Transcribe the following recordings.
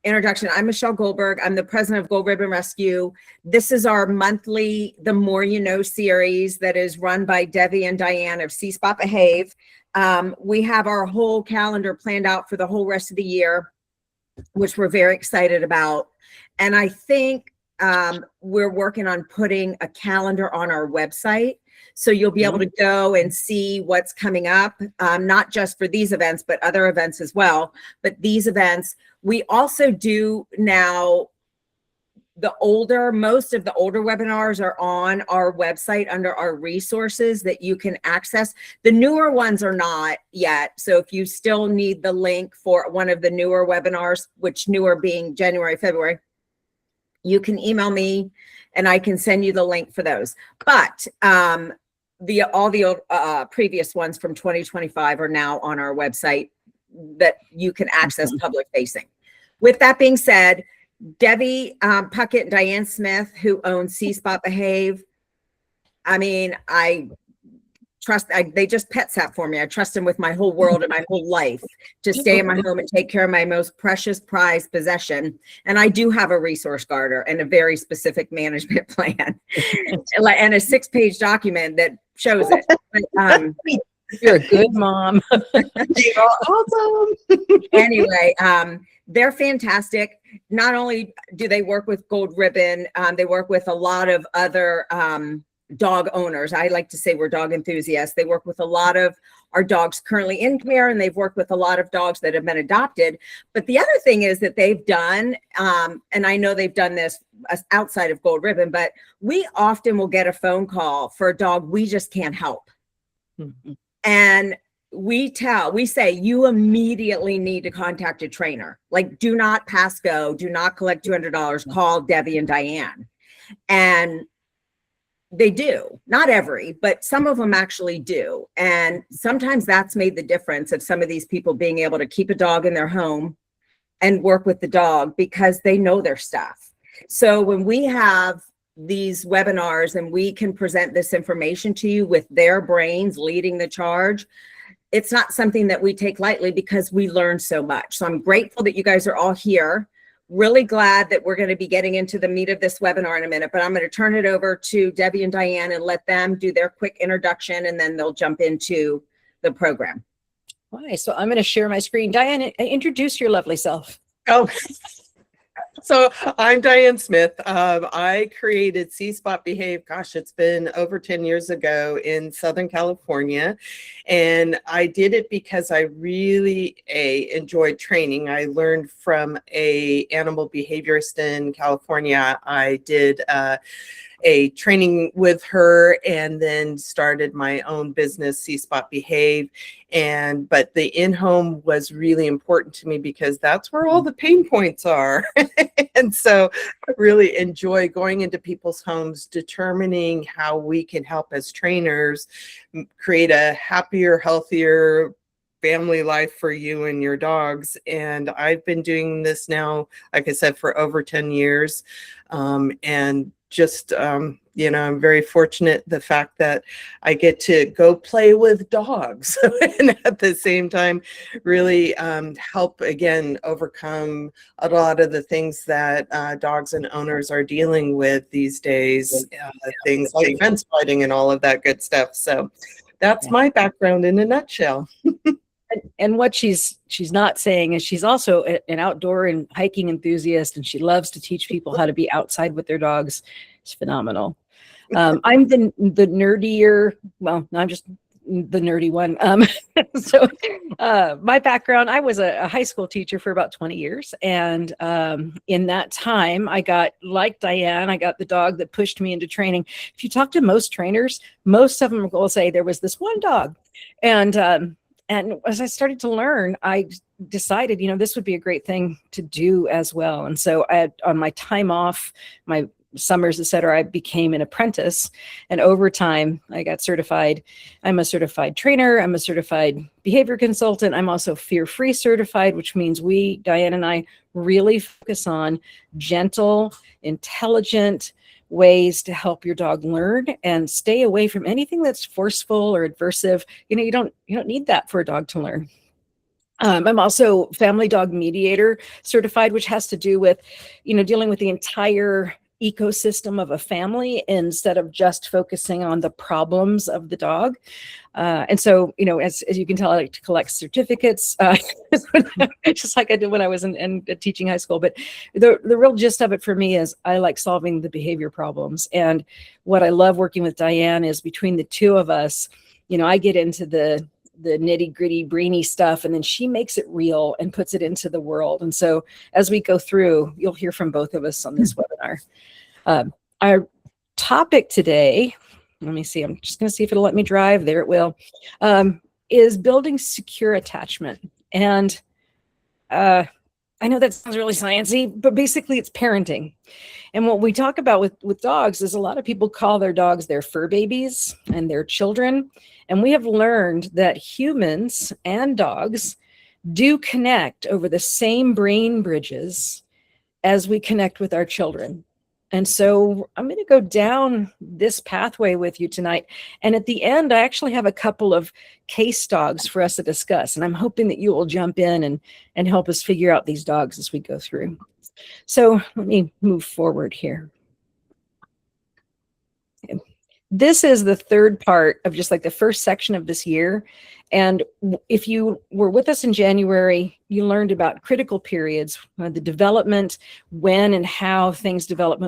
Introduction. I'm Michelle Goldberg. I'm the president of Gold Ribbon Rescue. This is our monthly The More You Know series that is run by Debbie and Diane of See Spot Behave. We have our whole calendar planned out for the whole rest of the year, which we're very excited about. And I think we're working on putting a calendar on our website. So you'll be able to go and see what's coming up, not just for these events, but other events as well. But these events, we also do now, most of the older webinars are on our website under our resources that you can access. The newer ones are not yet. So if you still need the link for one of the newer webinars, which newer being January, February, you can email me and I can send you the link for those. But all the previous ones from 2025 are now on our website that you can access public facing. With that being said, Debbie Puckett and Diane Smith, who own See Spot Behave, I mean, they just pet sat for me. I trust them with my whole world and my whole life to stay in my home and take care of my most precious prized possession. And I do have a resource guarder and a very specific management plan and a 6-page document that shows it. But, you're a good mom. You're awesome. Anyway, they're fantastic. Not only do they work with Gold Ribbon, they work with a lot of other dog owners. I like to say we're dog enthusiasts. They work with a lot of our dogs currently in care, and they've worked with a lot of dogs that have been adopted. But the other thing is that they've done, and I know they've done this outside of Gold Ribbon, but we often will get a phone call for a dog we just can't help. And we say, you immediately need to contact a trainer. Like, do not pass go, do not collect $200, call Debbie and Diane. And they do, not every, but some of them actually do. And sometimes that's made the difference of some of these people being able to keep a dog in their home and work with the dog because they know their stuff. So when we have these webinars and we can present this information to you with their brains leading the charge, it's not something that we take lightly because we learn so much. So I'm grateful that you guys are all here. Really glad that we're going to be getting into the meat of this webinar in a minute, but I'm going to turn it over to Debbie and Diane and let them do their quick introduction, and then they'll jump into the program. All right, so I'm going to share my screen. Diane, introduce your lovely self. Oh, so I'm Diane Smith. I created See Spot Behave. Gosh, it's been over 10 years ago in Southern California. And I did it because I really enjoyed training. I learned from a animal behaviorist in California. I did a training with her and then started my own business, See Spot Behave. But the in-home was really important to me because that's where all the pain points are. And so I really enjoy going into people's homes, determining how we can help as trainers create a happier, healthier family life for you and your dogs. And I've been doing this now, like I said, for over 10 years. And just, I'm very fortunate the fact that I get to go play with dogs and at the same time really help, again, overcome a lot of the things that dogs and owners are dealing with these days, things like fence fighting and all of that good stuff. So that's my background in a nutshell. And what she's not saying is she's also an outdoor and hiking enthusiast, and she loves to teach people how to be outside with their dogs. It's phenomenal. I'm the nerdier, well, no, I'm just the nerdy one. So my background, I was a high school teacher for about 20 years. And in that time, I got, like Diane, I got the dog that pushed me into training. If you talk to most trainers, most of them will say there was this one dog. And as I started to learn, I decided, this would be a great thing to do as well. And so on my time off, my summers, et cetera, I became an apprentice. And over time, I got certified. I'm a certified trainer. I'm a certified behavior consultant. I'm also fear-free certified, which means Diane and I, really focus on gentle, intelligent ways to help your dog learn and stay away from anything that's forceful or adversive. You don't need that for a dog to learn. I'm also family dog mediator certified, which has to do with, dealing with the entire ecosystem of a family instead of just focusing on the problems of the dog. And so, as you can tell, I like to collect certificates, just like I did when I was in teaching high school. But the real gist of it for me is I like solving the behavior problems. And what I love working with Diane is between the two of us, I get into the nitty gritty brainy stuff, and then she makes it real and puts it into the world. And so as we go through, you'll hear from both of us on this webinar. Our topic today, let me see, I'm just going to see if it'll let me drive. There it will, is building secure attachment. And I know that sounds really sciencey, but basically it's parenting. And what we talk about with dogs is a lot of people call their dogs their fur babies and their children. And we have learned that humans and dogs do connect over the same brain bridges as we connect with our children. And so I'm going to go down this pathway with you tonight. And at the end, I actually have a couple of case dogs for us to discuss. And I'm hoping that you will jump in and help us figure out these dogs as we go through. So let me move forward here. Okay. This is the third part of just like the first section of this year. And if you were with us in January, you learned about critical periods, the development, when and how things develop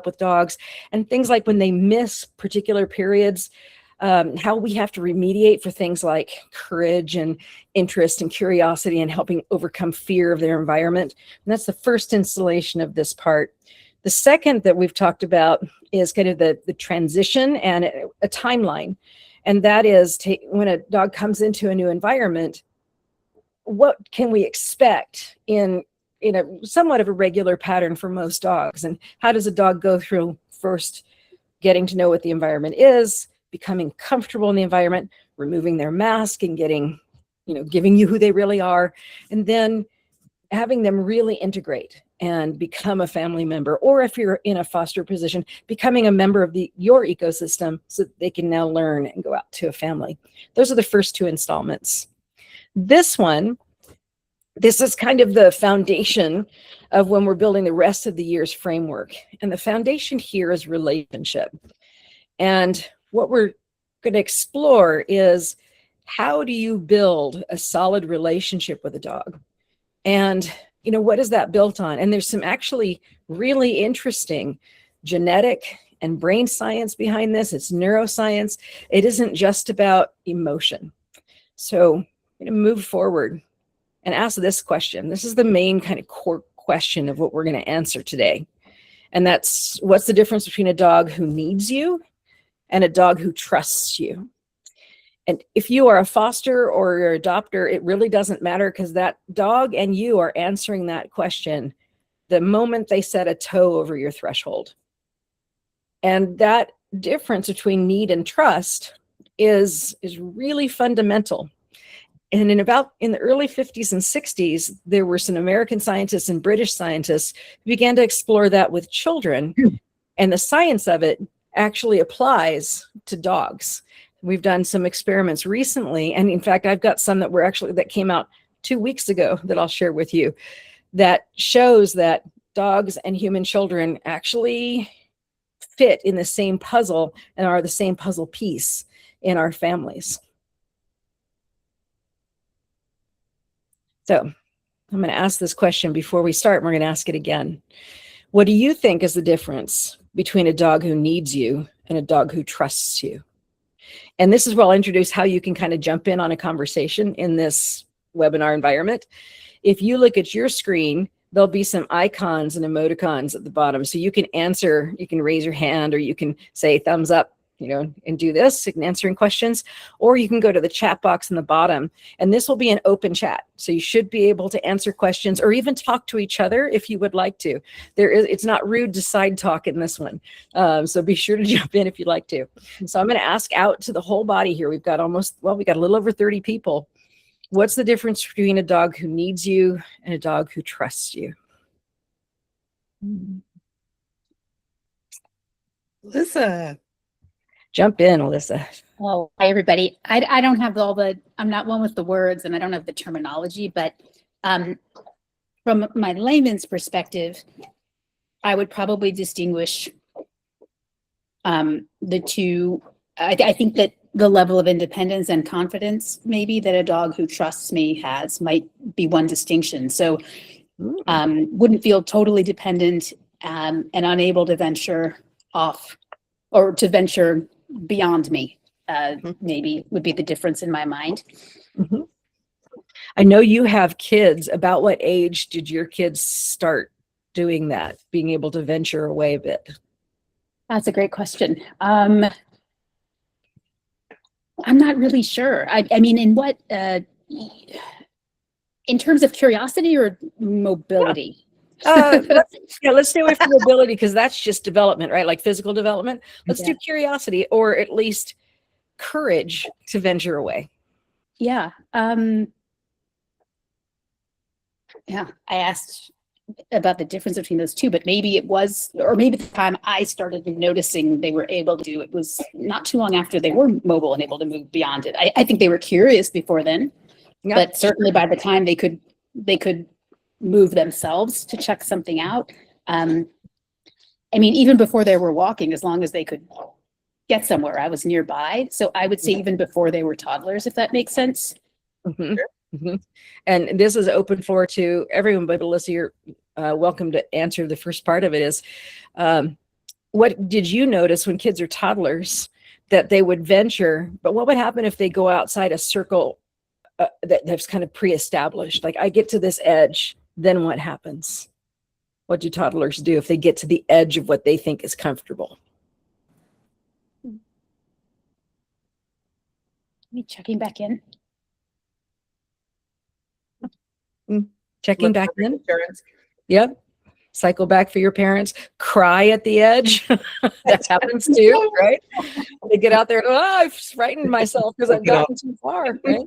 with dogs, and things like when they miss particular periods, how we have to remediate for things like courage and interest and curiosity and helping overcome fear of their environment. And that's the first installation of this part. The second that we've talked about is kind of the transition and a timeline. And that is when a dog comes into a new environment, what can we expect in a somewhat of a regular pattern for most dogs? And how does a dog go through first getting to know what the environment is, becoming comfortable in the environment, removing their mask and giving you who they really are, and then having them really integrate and become a family member, or if you're in a foster position, becoming a member of your ecosystem so that they can now learn and go out to a family. Those are the first two installments. This is kind of the foundation of when we're building the rest of the year's framework. And the foundation here is relationship. And what we're going to explore is, how do you build a solid relationship with a dog? And, what is that built on? And there's some actually really interesting genetic and brain science behind this. It's neuroscience. It isn't just about emotion. So I'm going to move forward and ask this question. This is the main kind of core question of what we're going to answer today. And that's, what's the difference between a dog who needs you and a dog who trusts you? And if you are a foster or your adopter, it really doesn't matter, because that dog and you are answering that question the moment they set a toe over your threshold. And that difference between need and trust is really fundamental. And in the early 50s and 60s, there were some American scientists and British scientists who began to explore that with children. And the science of it actually applies to dogs. We've done some experiments recently. And in fact, I've got some that came out 2 weeks ago that I'll share with you, that shows that dogs and human children actually fit in the same puzzle and are the same puzzle piece in our families. So I'm going to ask this question before we start. We're going to ask it again. What do you think is the difference between a dog who needs you and a dog who trusts you? And this is where I'll introduce how you can kind of jump in on a conversation in this webinar environment. If you look at your screen, there'll be some icons and emoticons at the bottom. So you can answer, you can raise your hand, or you can say thumbs up, and do this in answering questions, or you can go to the chat box in the bottom, and this will be an open chat. So you should be able to answer questions or even talk to each other if you would like to. It's not rude to side talk in this one. So be sure to jump in if you'd like to. So I'm going to ask out to the whole body here. We've got a little over 30 people. What's the difference between a dog who needs you and a dog who trusts you? Lisa. Jump in, Alyssa. Well, hi, everybody. I don't have I'm not one with the words and I don't have the terminology, but from my layman's perspective, I would probably distinguish the two. I think that the level of independence and confidence maybe that a dog who trusts me has might be one distinction. So wouldn't feel totally dependent and unable to venture off or to venture beyond me. Maybe would be the difference in my mind. Mm-hmm. I know you have kids. About what age did your kids start doing that, being able to venture away a bit? That's a great question. I'm not really sure. I mean, in what, in terms of curiosity or mobility? Let's stay away from mobility because that's just development, right? Like physical development. Let's do curiosity, or at least courage to venture away. Yeah. I asked about the difference between those two, but maybe it was, or maybe the time I started noticing they were able to do it was not too long after they were mobile and able to move beyond it. I think they were curious before then, but certainly by the time they could move themselves to check something out. I mean, even before they were walking, as long as they could get somewhere, I was nearby. So I would say even before they were toddlers, if that makes sense. Mm-hmm. Mm-hmm. And this is open floor to everyone, but Alyssa, you're welcome to answer the first part of it is, what did you notice when kids are toddlers that they would venture, but what would happen if they go outside a circle that's kind of pre-established? Like I get to this edge, then what happens? What do toddlers do if they get to the edge of what they think is comfortable? Me checking back in. Checking back in. Yep. Cycle back for your parents. Cry at the edge. That happens too, right? They get out there. Oh, I've frightened myself because I've gotten too far. Right.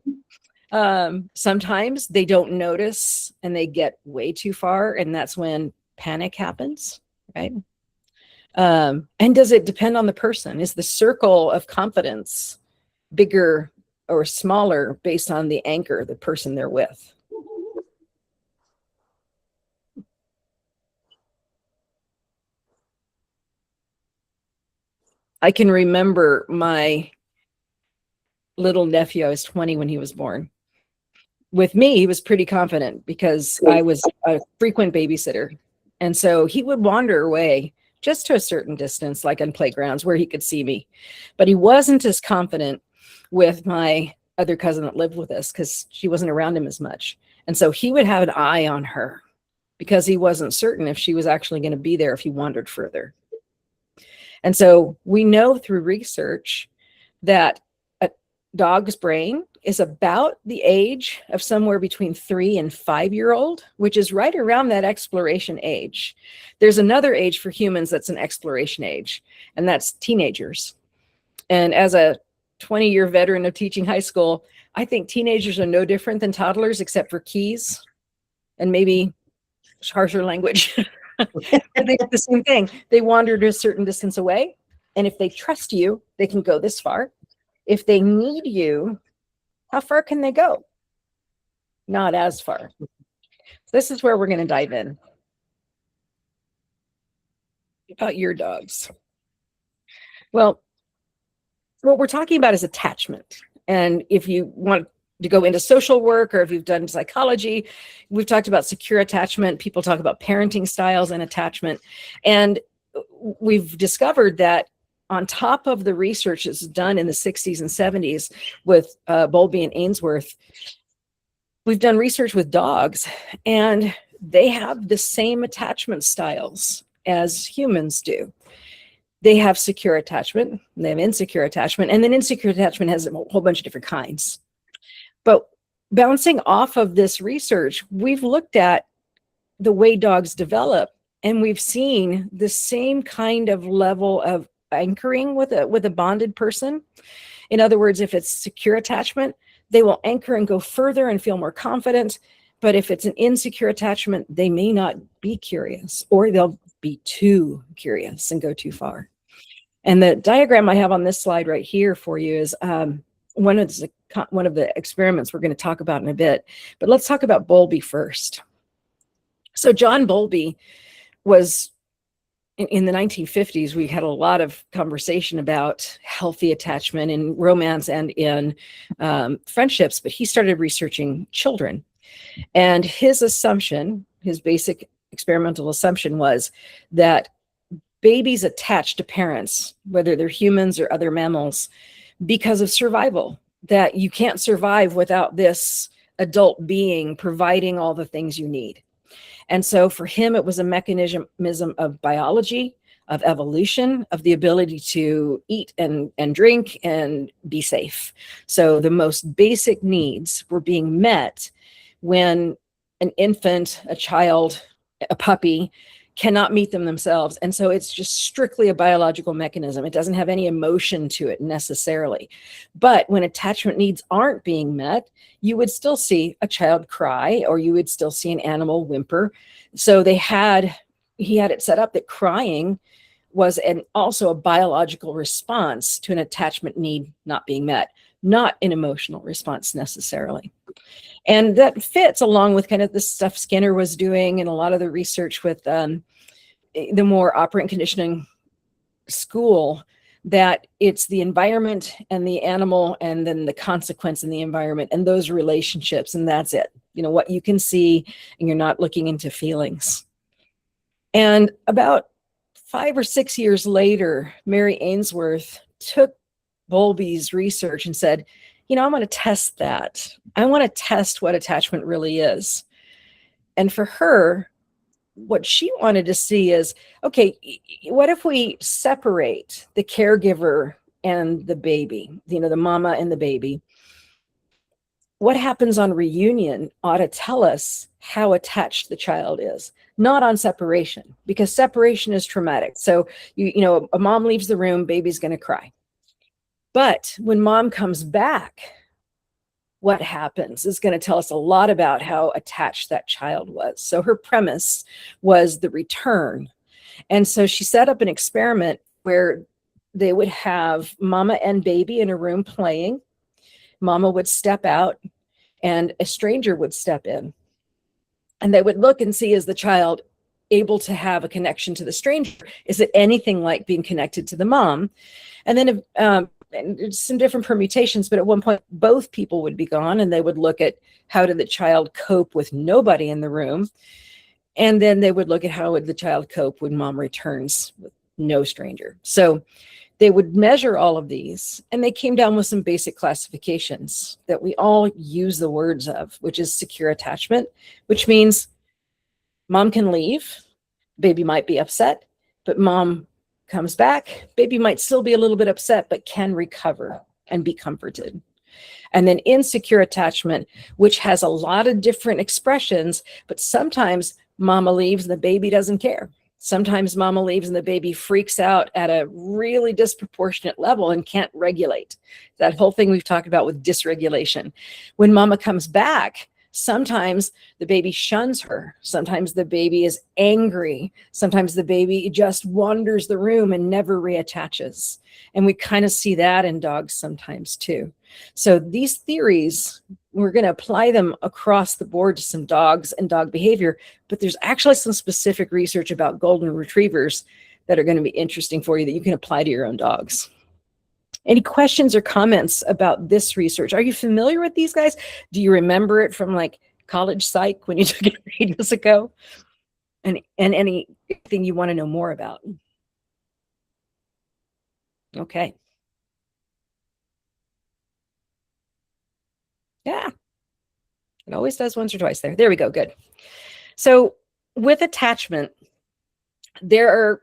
Sometimes they don't notice and they get way too far, and that's when panic happens. Right. And does it depend on the person? Is the circle of confidence bigger or smaller based on the anchor, the person they're with? I can remember my little nephew. I was 20 when he was born. With me, he was pretty confident because I was a frequent babysitter. And so he would wander away just to a certain distance, like on playgrounds where he could see me. But he wasn't as confident with my other cousin that lived with us because she wasn't around him as much. And so he would have an eye on her because he wasn't certain if she was actually going to be there if he wandered further. And so we know through research that a dog's brain is about the age of somewhere between 3 and 5-year-old, which is right around that exploration age. There's another age for humans that's an exploration age, and that's teenagers. And as a 20-year veteran of teaching high school, I think teenagers are no different than toddlers except for keys and maybe harsher language. They do the same thing. They wander to a certain distance away. And if they trust you, they can go this far. If they need you, how far can they go? Not as far. This is where we're going to dive in. About your dogs. Well, what we're talking about is attachment. And if you want to go into social work, or if you've done psychology, we've talked about secure attachment. People talk about parenting styles and attachment. And we've discovered that on top of the research that's done in the 60s and 70s with Bowlby and Ainsworth, we've done research with dogs, and they have the same attachment styles as humans do. They have secure attachment, they have insecure attachment, and then insecure attachment has a whole bunch of different kinds. But bouncing off of this research, we've looked at the way dogs develop, and we've seen the same kind of level of anchoring with a bonded person. In other words, if it's secure attachment, they will anchor and go further and feel more confident. But if it's an insecure attachment, they may not be curious, or they'll be too curious and go too far. And the diagram I have on this slide right here for you is one of the experiments we're going to talk about in a bit. But let's talk about Bowlby first. So John Bowlby was, in the 1950s, we had a lot of conversation about healthy attachment in romance and in friendships, but he started researching children. And his assumption, his basic experimental assumption, was that babies attach to parents, whether they're humans or other mammals, because of survival, that you can't survive without this adult being providing all the things you need. And so for him, it was a mechanism of biology, of evolution, of the ability to eat and drink and be safe. So the most basic needs were being met when an infant, a child, a puppy cannot meet them themselves. And so it's just strictly a biological mechanism. It doesn't have any emotion to it necessarily. But when attachment needs aren't being met, you would still see a child cry, or you would still see an animal whimper. So he had it set up that crying was also a biological response to an attachment need not being met, not an emotional response necessarily. And that fits along with kind of the stuff Skinner was doing and a lot of the research with the more operant conditioning school, that it's the environment and the animal and then the consequence in the environment and those relationships, and that's it. What you can see, and you're not looking into feelings. And about 5 or 6 years later, Mary Ainsworth took Bowlby's research and said, I'm going to test that. I want to test what attachment really is. And for her, what she wanted to see is, okay, what if we separate the caregiver and the baby, the mama and the baby? What happens on reunion ought to tell us how attached the child is, not on separation, because separation is traumatic. So, a mom leaves the room, baby's going to cry. But when mom comes back, what happens is going to tell us a lot about how attached that child was. So her premise was the return. And so she set up an experiment where they would have mama and baby in a room playing. Mama would step out and a stranger would step in. And they would look and see, is the child able to have a connection to the stranger? Is it anything like being connected to the mom? And then and some different permutations, but at one point both people would be gone, and they would look at how did the child cope with nobody in the room. And then they would look at how would the child cope when mom returns with no stranger. So they would measure all of these, and they came down with some basic classifications that we all use the words of, which is secure attachment, which means mom can leave, baby might be upset, but mom comes back, baby might still be a little bit upset, but can recover and be comforted. And then insecure attachment, which has a lot of different expressions, but sometimes mama leaves and the baby doesn't care. Sometimes mama leaves and the baby freaks out at a really disproportionate level and can't regulate. That whole thing we've talked about with dysregulation. When mama comes back, sometimes the baby shuns her. Sometimes the baby is angry. Sometimes the baby just wanders the room and never reattaches. And we kind of see that in dogs sometimes too. So these theories, we're going to apply them across the board to some dogs and dog behavior, but there's actually some specific research about golden retrievers that are going to be interesting for you that you can apply to your own dogs. Any questions or comments about this research? Are you familiar with these guys? Do you remember it from like college psych when you took it ages ago? And anything you want to know more about? Okay. Yeah. It always does once or twice there. There we go. Good. So with attachment, there are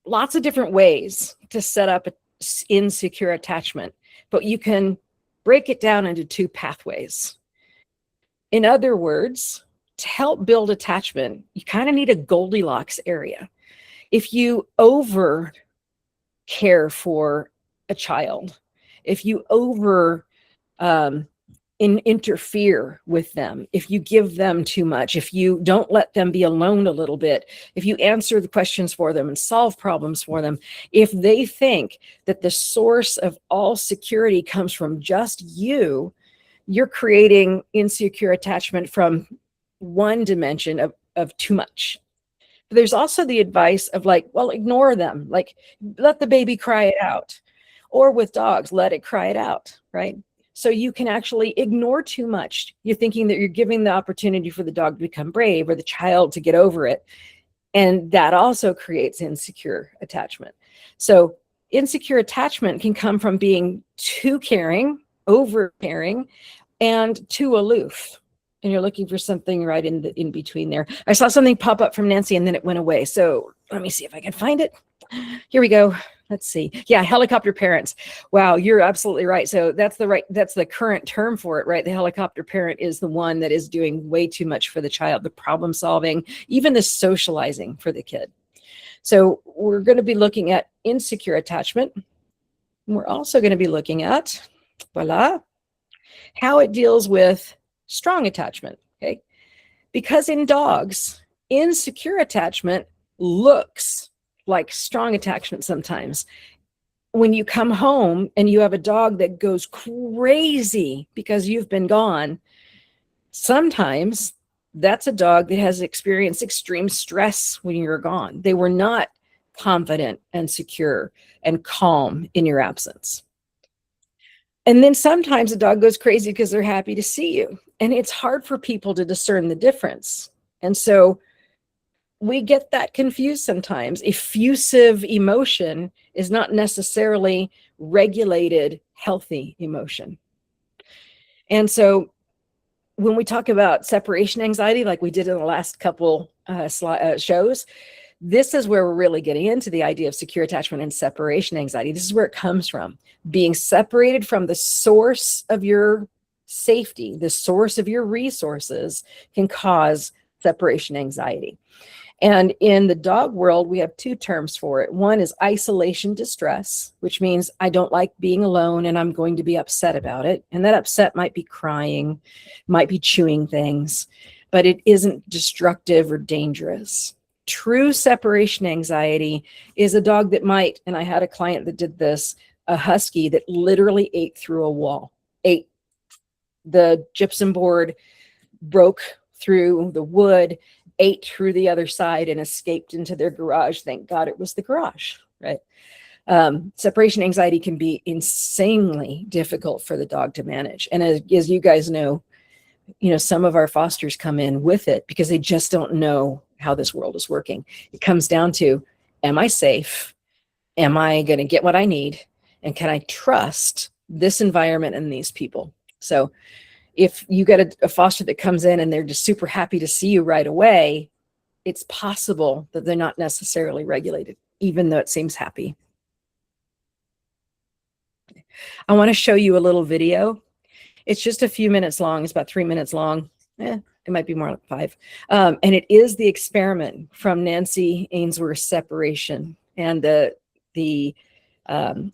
lots of different ways to set up insecure attachment, but you can break it down into 2 pathways. In other words, to help build attachment, you kind of need a Goldilocks area. If you over care for a child, if you over interfere with them, if you give them too much, if you don't let them be alone a little bit, if you answer the questions for them and solve problems for them, if they think that the source of all security comes from just you, you're creating insecure attachment from one dimension of too much. There's also the advice of like, well, ignore them, like let the baby cry it out. Or with dogs, let it cry it out, right? So you can actually ignore too much. You're thinking that you're giving the opportunity for the dog to become brave or the child to get over it. And that also creates insecure attachment. So insecure attachment can come from being too caring, over caring, and too aloof. And you're looking for something right in between there. I saw something pop up from Nancy and then it went away. So let me see if I can find it. Here we go. Let's see. Yeah, helicopter parents. Wow, you're absolutely right. So that's the current term for it, right? The helicopter parent is the one that is doing way too much for the child, the problem solving, even the socializing for the kid. So we're going to be looking at insecure attachment. We're also going to be looking at, voila, how it deals with strong attachment, okay? Because in dogs, insecure attachment looks like strong attachment sometimes. When you come home and you have a dog that goes crazy because you've been gone, sometimes that's a dog that has experienced extreme stress when you're gone. They were not confident and secure and calm in your absence. And then sometimes a dog goes crazy because they're happy to see you. And it's hard for people to discern the difference. And so we get that confused sometimes. Effusive emotion is not necessarily regulated, healthy emotion. And so when we talk about separation anxiety, like we did in the last couple shows, this is where we're really getting into the idea of secure attachment and separation anxiety. This is where it comes from. Being separated from the source of your safety, the source of your resources, can cause separation anxiety. And in the dog world, we have two terms for it. One is isolation distress, which means I don't like being alone and I'm going to be upset about it. And that upset might be crying, might be chewing things, but it isn't destructive or dangerous. True separation anxiety is a dog that might, and I had a client that did this, a husky that literally ate through a wall, ate the gypsum board, broke through the wood, ate through the other side and escaped into their garage. Thank God it was the garage, right? Separation anxiety can be insanely difficult for the dog to manage. And as you guys know, some of our fosters come in with it because they just don't know how this world is working. It comes down to, am I safe? Am I going to get what I need? And can I trust this environment and these people? So if you get a foster that comes in and they're just super happy to see you right away, it's possible that they're not necessarily regulated, even though it seems happy. I want to show you a little video. It's just a few minutes long. It's about 3 minutes long. It might be more like 5. And it is the experiment from Nancy Ainsworth's separation and the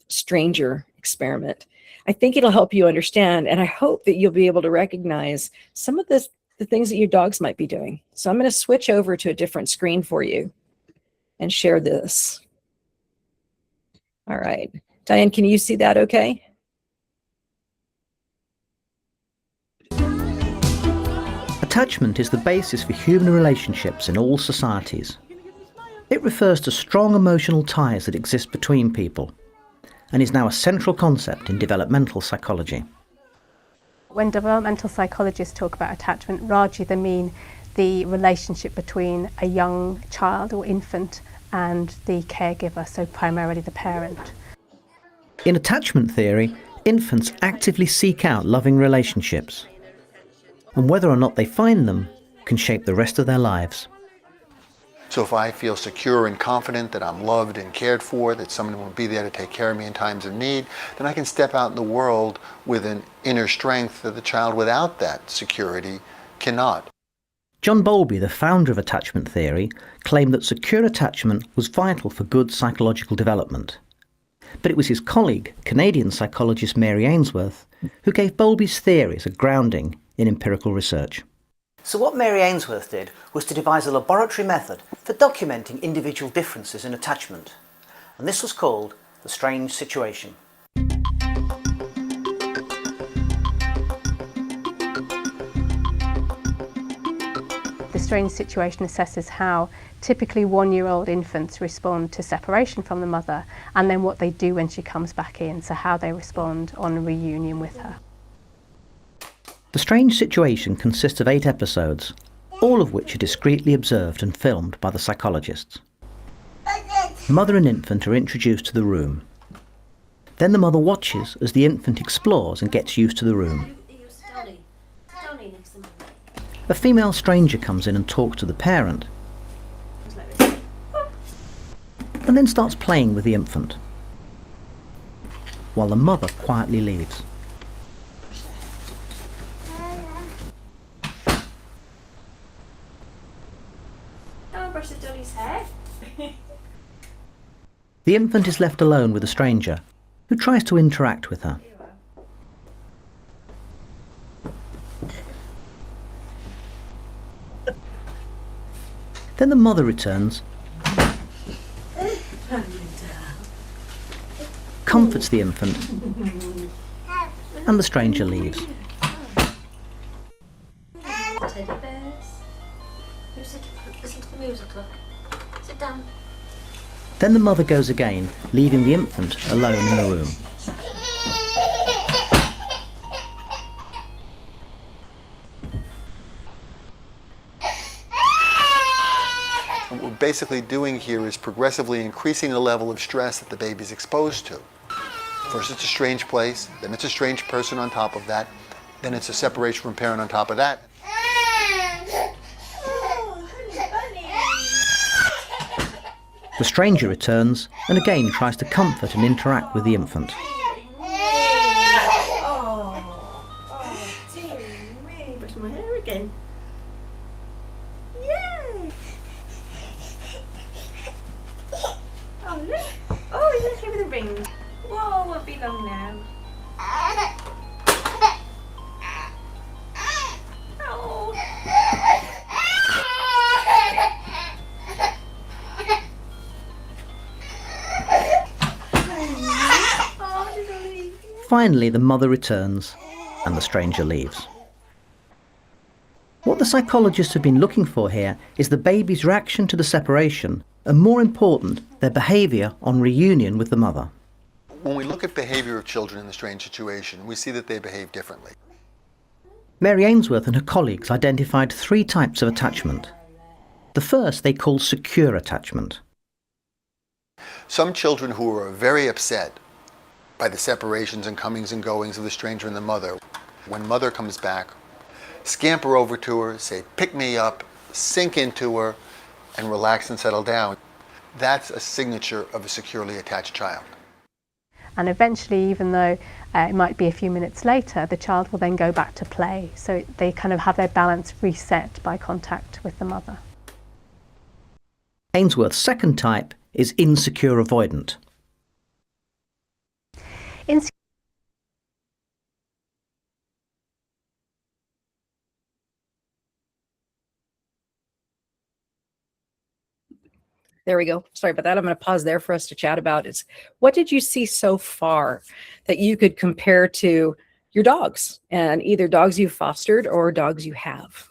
stranger experiment. I think it'll help you understand, and I hope that you'll be able to recognize some of the things that your dogs might be doing. So I'm going to switch over to a different screen for you and share this. All right. Diane, can you see that okay? Attachment is the basis for human relationships in all societies. It refers to strong emotional ties that exist between people, and is now a central concept in developmental psychology. When developmental psychologists talk about attachment, largely they mean the relationship between a young child or infant and the caregiver, so primarily the parent. In attachment theory, infants actively seek out loving relationships, and whether or not they find them can shape the rest of their lives. So if I feel secure and confident that I'm loved and cared for, that someone will be there to take care of me in times of need, then I can step out in the world with an inner strength that the child without that security cannot. John Bowlby, the founder of attachment theory, claimed that secure attachment was vital for good psychological development. But it was his colleague, Canadian psychologist Mary Ainsworth, who gave Bowlby's theories a grounding in empirical research. So what Mary Ainsworth did was to devise a laboratory method for documenting individual differences in attachment. And this was called the strange situation. The strange situation assesses how typically 1-year-old infants respond to separation from the mother, and then what they do when she comes back in, so how they respond on reunion with her. The strange situation consists of 8 episodes, all of which are discreetly observed and filmed by the psychologists. Mother and infant are introduced to the room. Then the mother watches as the infant explores and gets used to the room. A female stranger comes in and talks to the parent, and then starts playing with the infant, while the mother quietly leaves. The infant is left alone with a stranger, who tries to interact with her. Then the mother returns, comforts the infant, and the stranger leaves. Teddy bears. Listen to the music, look. Sit down. Then the mother goes again, leaving the infant alone in the room. What we're basically doing here is progressively increasing the level of stress that the baby's exposed to. First it's a strange place, then it's a strange person on top of that, then it's a separation from parent on top of that. The stranger returns and again tries to comfort and interact with the infant. Brush my hair again. Yay! Oh look! Oh, he's okay with the ring. Whoa, won't be long now. Oh. Finally, the mother returns and the stranger leaves. What the psychologists have been looking for here is the baby's reaction to the separation, and more important, their behaviour on reunion with the mother. When we look at behavior of children in the strange situation, we see that they behave differently. Mary Ainsworth and her colleagues identified 3 types of attachment. The first they call secure attachment. Some children who are very upset by the separations and comings and goings of the stranger and the mother, when mother comes back, scamper over to her, say, "Pick me up," sink into her, and relax and settle down. That's a signature of a securely attached child. And eventually, even though it might be a few minutes later, the child will then go back to play. So they kind of have their balance reset by contact with the mother. Ainsworth's second type is insecure avoidant. There we go. Sorry about that. I'm going to pause there for us to chat about is what did you see so far that you could compare to your dogs, and either dogs you fostered or dogs you have?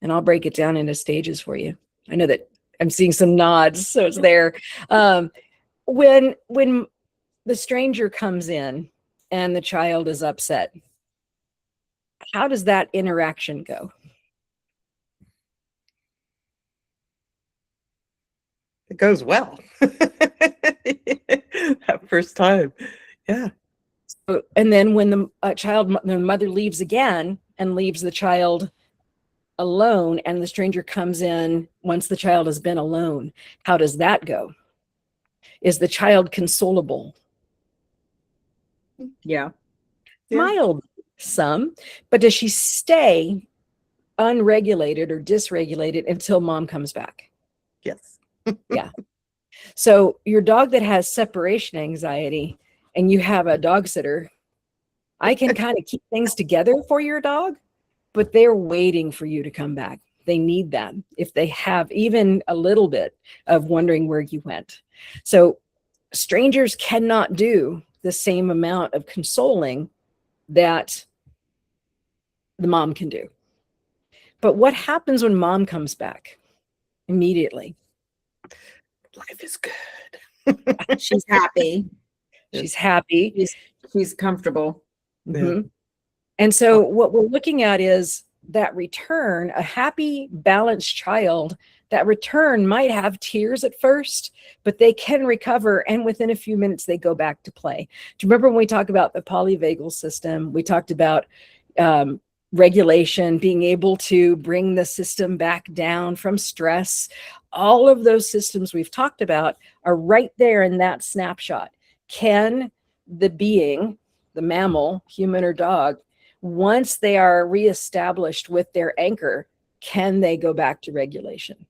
And I'll break it down into stages for you. I know that I'm seeing some nods, so it's there. When the stranger comes in and the child is upset, how does that interaction go? It goes well. That first time. Yeah. And then when the mother leaves again and leaves the child alone, and the stranger comes in once the child has been alone, how does that go? Is the child consolable? Yeah. Mild. Some, but does she stay unregulated or dysregulated until mom comes back? Yes. Yeah. So your dog that has separation anxiety and you have a dog sitter, I can kind of keep things together for your dog, but they're waiting for you to come back. They need that if they have even a little bit of wondering where you went. So strangers cannot do the same amount of consoling that the mom can do. But what happens when mom comes back? Immediately, Life is good. She's happy. she's happy. She's comfortable. Mhm. And so what we're looking at is that return, a happy, balanced child, that return might have tears at first, but they can recover. And within a few minutes, they go back to play. Do you remember when we talked about the polyvagal system? We talked about regulation, being able to bring the system back down from stress. All of those systems we've talked about are right there in that snapshot. Can the being, the mammal, human or dog, once they are reestablished with their anchor, can they go back to regulation?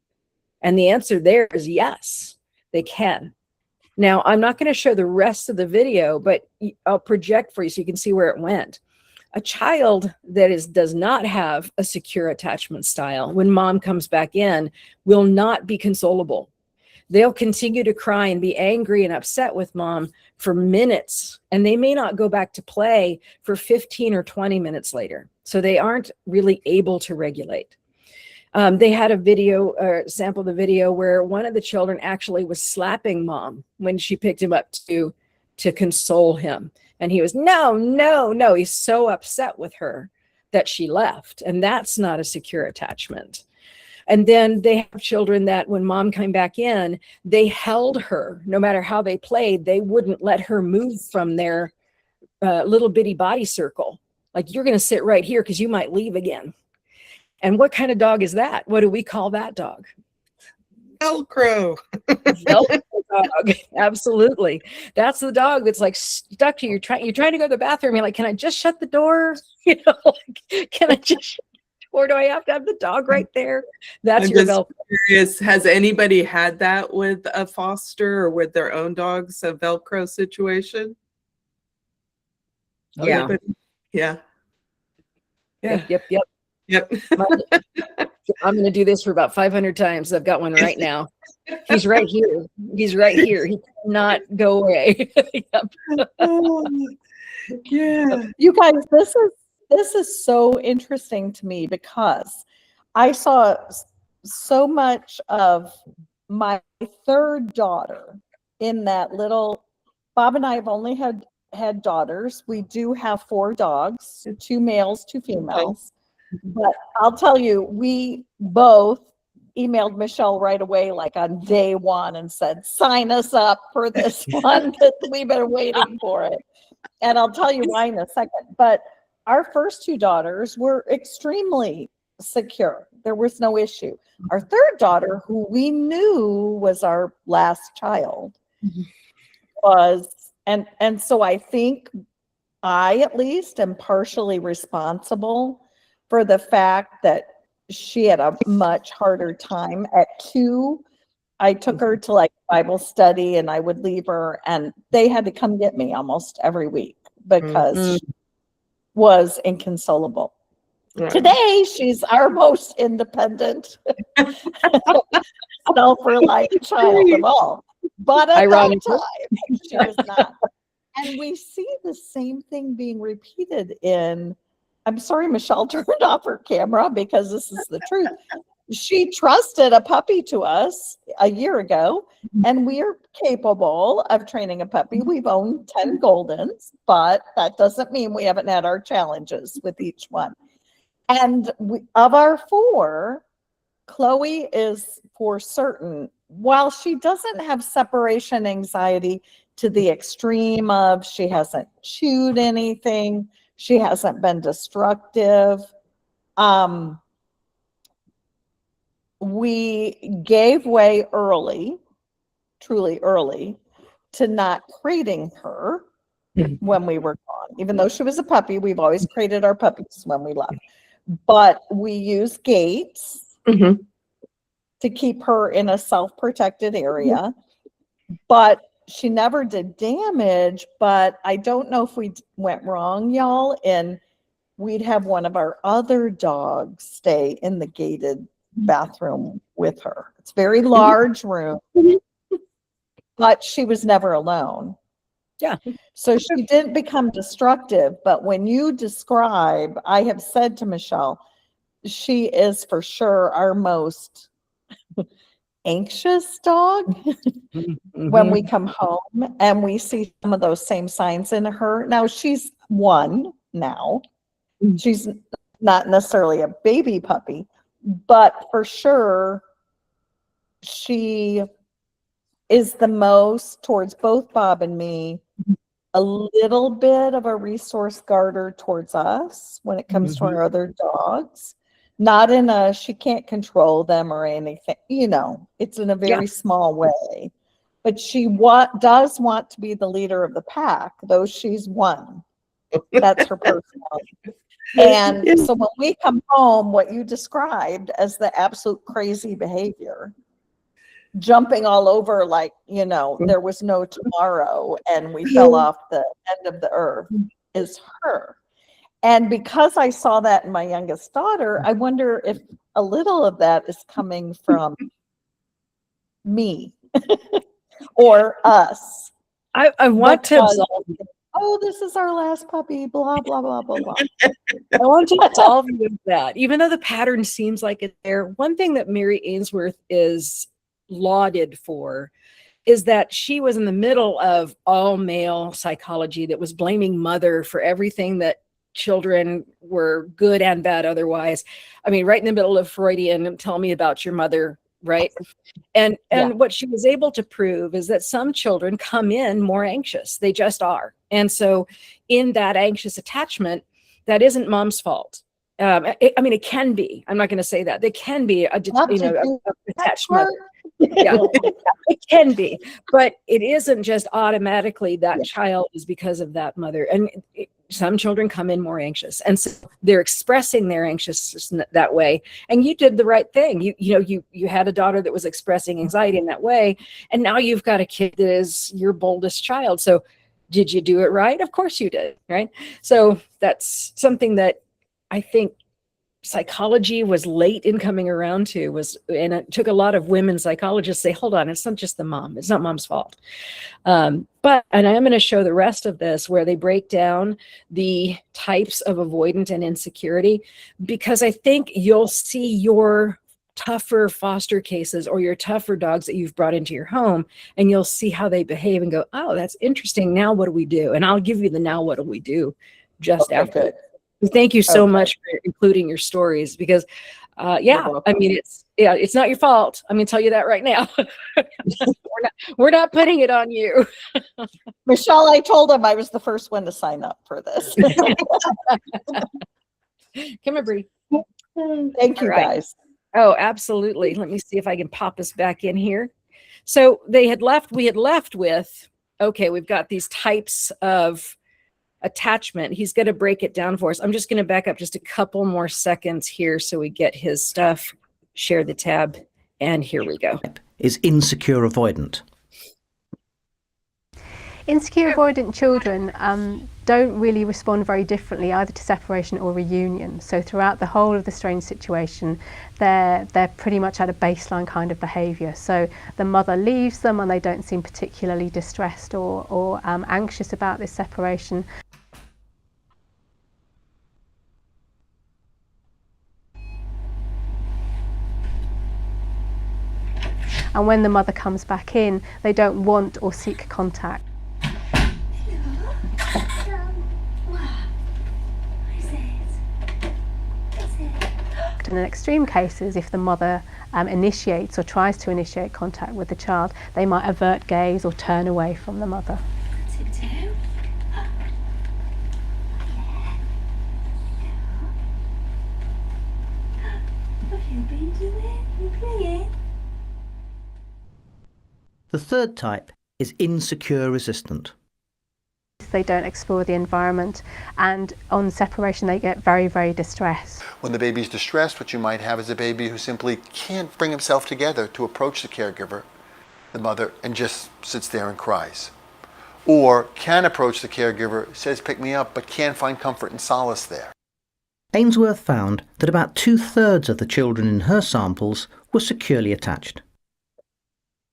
And the answer there is yes, they can. Now, I'm not going to show the rest of the video, but I'll project for you so you can see where it went. A child that does not have a secure attachment style, when mom comes back in, will not be consolable. They'll continue to cry and be angry and upset with mom for minutes, and they may not go back to play for 15 or 20 minutes later. So they aren't really able to regulate. They had a video, sample the video where one of the children actually was slapping mom when she picked him up to console him. And he was, no, no, no. He's so upset with her that she left. And that's not a secure attachment. And then they have children that when mom came back in, they held her. No matter how they played, they wouldn't let her move from their little bitty body circle. Like, you're going to sit right here because you might leave again. And what kind of dog is that? What do we call that dog? Velcro. Velcro dog. Absolutely. That's the dog that's like stuck to you. You're trying to go to the bathroom. You're like, can I just shut the door? You know, like, can I just, or do I have to have the dog right there? That's your Velcro. Curious, has anybody had that with a foster or with their own dogs, a Velcro situation? Yeah. Anybody? Yeah. Yep. Yep. I'm going to do this for about 500 times. I've got one right now. He's right here. He's right here. He cannot go away. Yep. Yeah. You guys, this is so interesting to me because I saw so much of my third daughter in that little. Bob and I have only had daughters. We do have 4 dogs, 2 males, 2 females. But I'll tell you, we both emailed Michelle right away, like on day 1, and said, sign us up for this one that we've been waiting for it. And I'll tell you why in a second. But our first 2 daughters were extremely secure. There was no issue. Our third daughter, who we knew was our last child, was, and so I think I at least am partially responsible for the fact that she had a much harder time at 2. I took her to like Bible study and I would leave her and they had to come get me almost every week because she was inconsolable. Right. Today, she's our most independent, self-reliant child of all. But at that time, she was not. And we see the same thing being repeated in, I'm sorry, Michelle turned off her camera because this is the truth. She trusted a puppy to us a year ago, and we are capable of training a puppy. We've owned 10 Goldens, but that doesn't mean we haven't had our challenges with each one. And of our 4, Chloe is for certain, while she doesn't have separation anxiety to the extreme of she hasn't chewed anything, she hasn't been destructive. We gave way early, truly early, to not crating her when we were gone. Even though she was a puppy, we've always crated our puppies when we left. But we use gates Mhm. to keep her in a self-protected area. But she never did damage. But I don't know if we went wrong, y'all, and we'd have one of our other dogs stay in the gated bathroom with her. It's a very large room, but she was never alone. Yeah. So she didn't become destructive. But when you describe, I have said to Michelle, she is for sure our most anxious dog when we come home, and we see some of those same signs in her. Now she's one now. She's not necessarily a baby puppy, but for sure she is the most, towards both Bob and me, a little bit of a resource guarder towards us when it comes to our other dogs. Not in a, she can't control them or anything, you know, it's in a very small way. But she does want to be the leader of the pack, though she's one. That's her personality. And so when we come home, what you described as the absolute crazy behavior, jumping all over like, you know, there was no tomorrow and we fell off the end of the earth, is her. And because I saw that in my youngest daughter, I wonder if a little of that is coming from me or us. I want to Because, absolve, oh, this is our last puppy, blah, blah, blah, blah, blah. I want to absolve you of that. Even though the pattern seems like it's there, one thing that Mary Ainsworth is lauded for is that she was in the middle of all male psychology that was blaming mother for everything that children were good and bad otherwise. I mean, right in the middle of Freudian, tell me about your mother, right? And what she was able to prove is that some children come in more anxious. They just are. And so in that anxious attachment, that isn't mom's fault. I mean, it can be. I'm not going to say that. There can be a attachment. Yeah, it can be, but it isn't just automatically that child is because of that mother. And some children come in more anxious, and so they're expressing their anxiousness that way. And you did the right thing. You had a daughter that was expressing anxiety in that way, and now you've got a kid that is your boldest child. So did you do it right? Of course you did, right? So that's something that I think psychology was late in coming around to, and it took a lot of women psychologists say, hold on, it's not just the mom, it's not mom's fault. And I am going to show the rest of this where they break down the types of avoidant and insecurity, because I think you'll see your tougher foster cases or your tougher dogs that you've brought into your home, and you'll see how they behave and go, oh, that's interesting. Now what do we do? And I'll give you the now what do we do just after. Good. Thank you so much for including your stories, because I mean, it's not your fault. I'm going to tell you that right now. we're not putting it on you. Michelle, I told him I was the first one to sign up for this. Come here, Bree. Thank you, guys. Oh, absolutely. Let me see if I can pop us back in here. So we had left with, okay, we've got these types of attachment. He's going to break it down for us. I'm just going to back up just a couple more seconds here so we get his stuff. Share the tab, and here we go. Is insecure avoidant. Insecure avoidant children don't really respond very differently either to separation or reunion. So throughout the whole of the strange situation, they're pretty much at a baseline kind of behaviour. So the mother leaves them and they don't seem particularly distressed or anxious about this separation. And when the mother comes back in, they don't want or seek contact. And in extreme cases, if the mother initiates or tries to initiate contact with the child, they might avert gaze or turn away from the mother. The third type is insecure resistant. they don't explore the environment, and on separation they get very, very distressed. When the baby's distressed, what you might have is a baby who simply can't bring himself together to approach the caregiver, the mother, and just sits there and cries. Or can approach the caregiver, says pick me up, but can't find comfort and solace there. Ainsworth found that about 2/3 of the children in her samples were securely attached.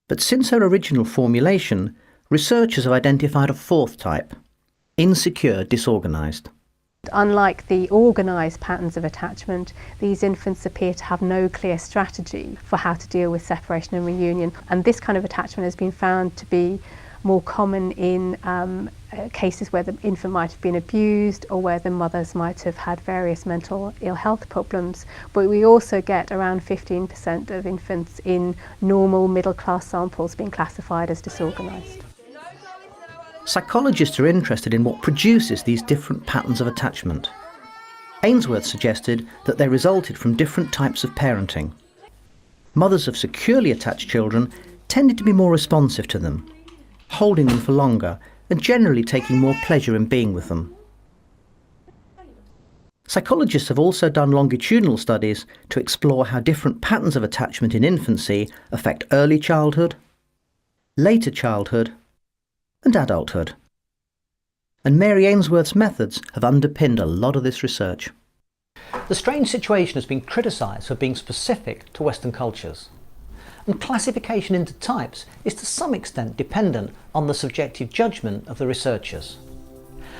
But since her original formulation, researchers have identified a fourth type: insecure disorganised. Unlike the organised patterns of attachment, these infants appear to have no clear strategy for how to deal with separation and reunion. And this kind of attachment has been found to be more common in cases where the infant might have been abused or where the mothers might have had various mental ill health problems. But we also get around 15% of infants in normal middle class samples being classified as disorganised. Psychologists are interested in what produces these different patterns of attachment. Ainsworth suggested that they resulted from different types of parenting. Mothers of securely attached children tended to be more responsive to them, holding them for longer and generally taking more pleasure in being with them. Psychologists have also done longitudinal studies to explore how different patterns of attachment in infancy affect early childhood, later childhood, and adulthood. And Mary Ainsworth's methods have underpinned a lot of this research. The strange situation has been criticised for being specific to Western cultures. And classification into types is to some extent dependent on the subjective judgment of the researchers.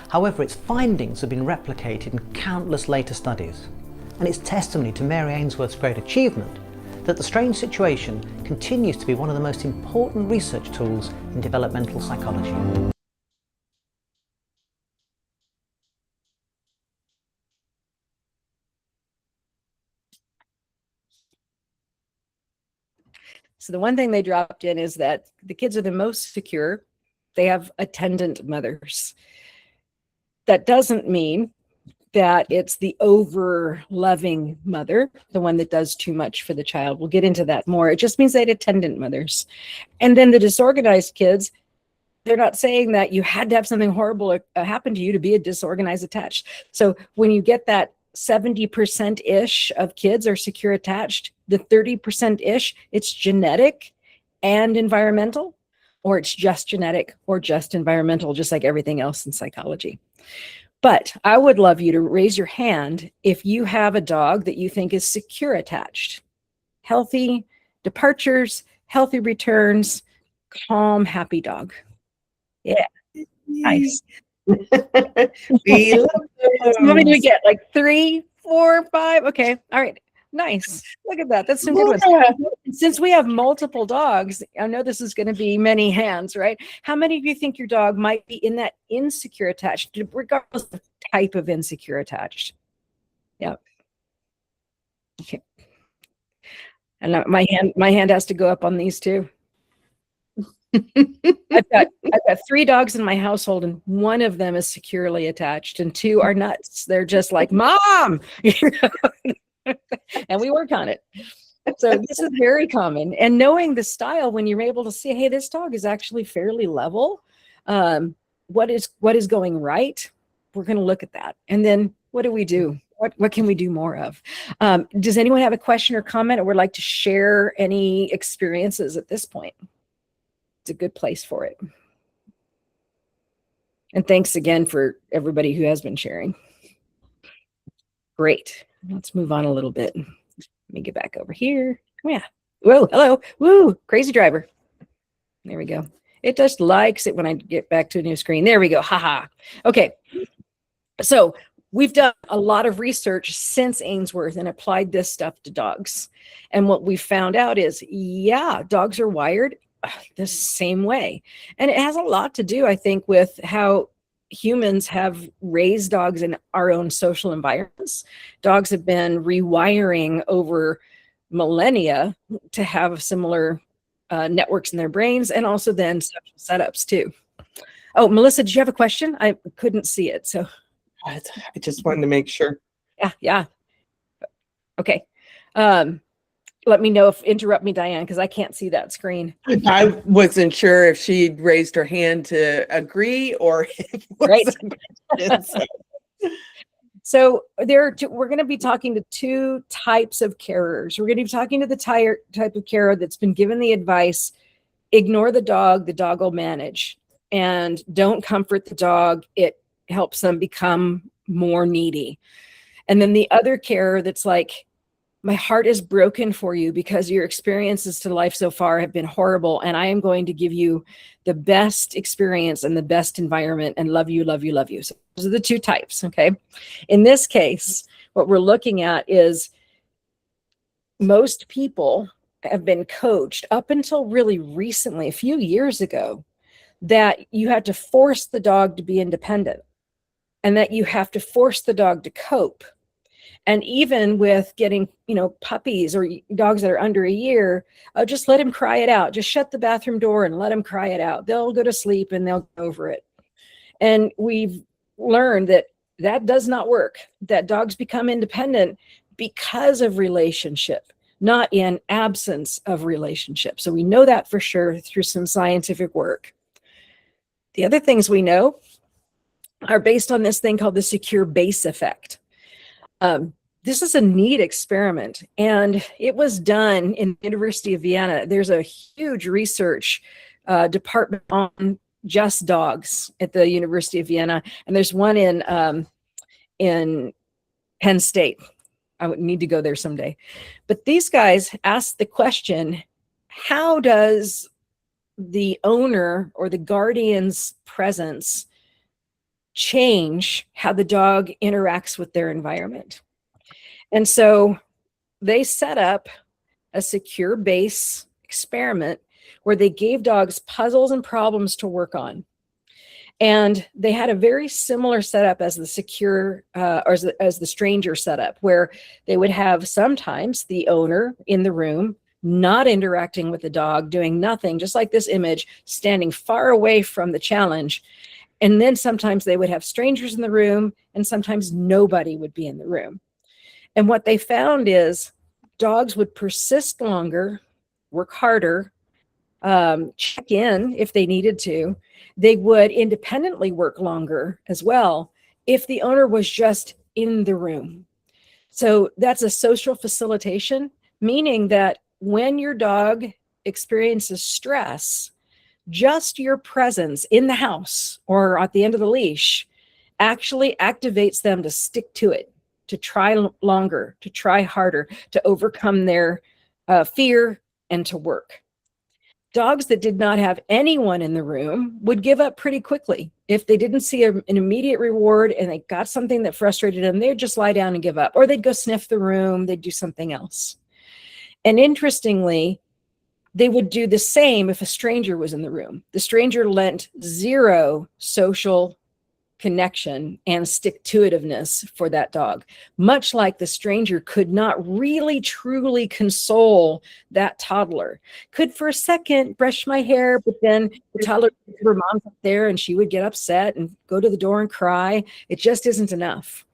However, its findings have been replicated in countless later studies, and it's testimony to Mary Ainsworth's great achievement that the strange situation continues to be one of the most important research tools in developmental psychology. So the one thing they dropped in is that the kids are the most secure. They have attendant mothers. That doesn't mean that it's the over-loving mother, the one that does too much for the child. We'll get into that more. It just means they had attendant mothers. And then the disorganized kids, they're not saying that you had to have something horrible happen to you to be a disorganized attached. So when you get that 70%-ish of kids are secure attached, the 30%-ish, it's genetic and environmental, or it's just genetic or just environmental, just like everything else in psychology. But I would love you to raise your hand if you have a dog that you think is secure attached. Healthy departures, healthy returns, calm, happy dog. Yeah, nice. We love those. How many do we get? Like 3, 4, 5? Okay, all right. Nice. Look at that. That's some good ones. Yeah. Since we have multiple dogs, I know this is going to be many hands, right? How many of you think your dog might be in that insecure attached, regardless of the type of insecure attached? Yeah. Okay. And my hand has to go up on these too. I've got 3 dogs in my household, and one of them is securely attached, and 2 are nuts. They're just like, Mom. And we work on it. So this is very common. And knowing the style, when you're able to see, hey, this dog is actually fairly level. What is going right? We're going to look at that. And then what do we do? What can we do more of? Does anyone have a question or comment, or would like to share any experiences at this point? It's a good place for it. And thanks again for everybody who has been sharing. Great. Let's move on a little bit. Let me get back over here. Yeah. Whoa, hello. Woo, crazy driver. There we go. It just likes it when I get back to a new screen. There we go. Haha. Okay. So we've done a lot of research since Ainsworth and applied this stuff to dogs. And what we found out is, yeah, dogs are wired the same way. And it has a lot to do, I think, with how humans have raised dogs in our own social environments. Dogs have been rewiring over millennia to have similar networks in their brains, and also then social setups too. Oh, Melissa, did you have a question? I couldn't see it. So I just wanted to make sure. yeah. Okay. let me know interrupt me, Diane, because I can't see that screen. I wasn't sure if she'd raised her hand to agree or if it was Right. a question, so. So we're going to be talking to two types of carers. We're going to be talking to the type of carer that's been given the advice, ignore the dog will manage, and don't comfort the dog. It helps them become more needy. And then the other carer that's like, my heart is broken for you because your experiences to life so far have been horrible. And I am going to give you the best experience and the best environment and love you, love you, love you. So those are the two types. Okay. In this case, what we're looking at is most people have been coached up until really recently, a few years ago, that you had to force the dog to be independent and that you have to force the dog to cope. And even with getting, puppies or dogs that are under a year, just let him cry it out. Just shut the bathroom door and let him cry it out. They'll go to sleep and they'll go over it. And we've learned that does not work, that dogs become independent because of relationship, not in absence of relationship. So we know that for sure through some scientific work. The other things we know are based on this thing called the secure base effect. This is a neat experiment, and it was done in the University of Vienna. There's a huge research department on just dogs at the University of Vienna, and there's one in Penn State. I would need to go there someday. But these guys asked the question, how does the owner or the guardian's presence change how the dog interacts with their environment? And so they set up a secure base experiment where they gave dogs puzzles and problems to work on. And they had a very similar setup as the secure or as the stranger setup, where they would have sometimes the owner in the room, not interacting with the dog, doing nothing, just like this image, standing far away from the challenge. And then sometimes they would have strangers in the room, and sometimes nobody would be in the room. And what they found is dogs would persist longer, work harder, check in if they needed to. They would independently work longer as well if the owner was just in the room. So that's a social facilitation, meaning that when your dog experiences stress, just your presence in the house or at the end of the leash actually activates them to stick to it, to try longer, to try harder, to overcome their fear and to work. Dogs that did not have anyone in the room would give up pretty quickly. If they didn't see an immediate reward and they got something that frustrated them, they'd just lie down and give up, or they'd go sniff the room, they'd do something else. And interestingly, they would do the same if a stranger was in the room. The stranger lent zero social connection and stick-to-itiveness for that dog, much like the stranger could not really truly console that toddler. Could for a second brush my hair, but then the toddler, her mom's up there and she would get upset and go to the door and cry. It just isn't enough.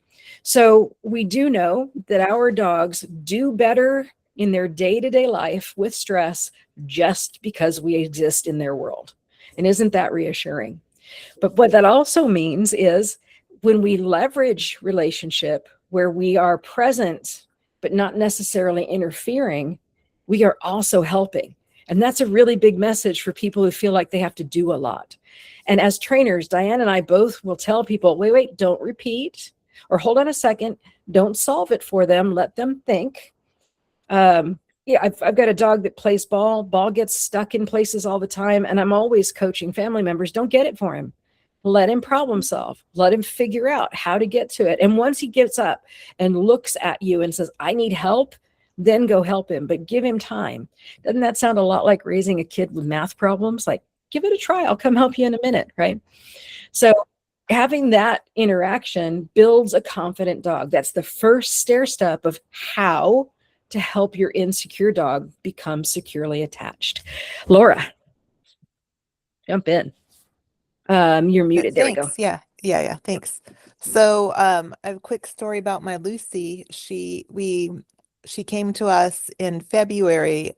So we do know that our dogs do better in their day-to-day life with stress just because we exist in their world. And isn't that reassuring? But what that also means is when we leverage relationship where we are present, but not necessarily interfering, we are also helping. And that's a really big message for people who feel like they have to do a lot. And as trainers, Diane and I both will tell people, wait, don't repeat, or hold on a second, don't solve it for them, let them think. I've got a dog that plays ball. Ball gets stuck in places all the time. And I'm always coaching family members, don't get it for him. Let him problem solve. Let him figure out how to get to it. And once he gets up and looks at you and says, I need help, then go help him, but give him time. Doesn't that sound a lot like raising a kid with math problems? Like, give it a try. I'll come help you in a minute, right? So having that interaction builds a confident dog. That's the first stair step of how to help your insecure dog become securely attached. Laura, jump in. You're muted. There we go. Yeah. Thanks. So, a quick story about my Lucy. she came to us in February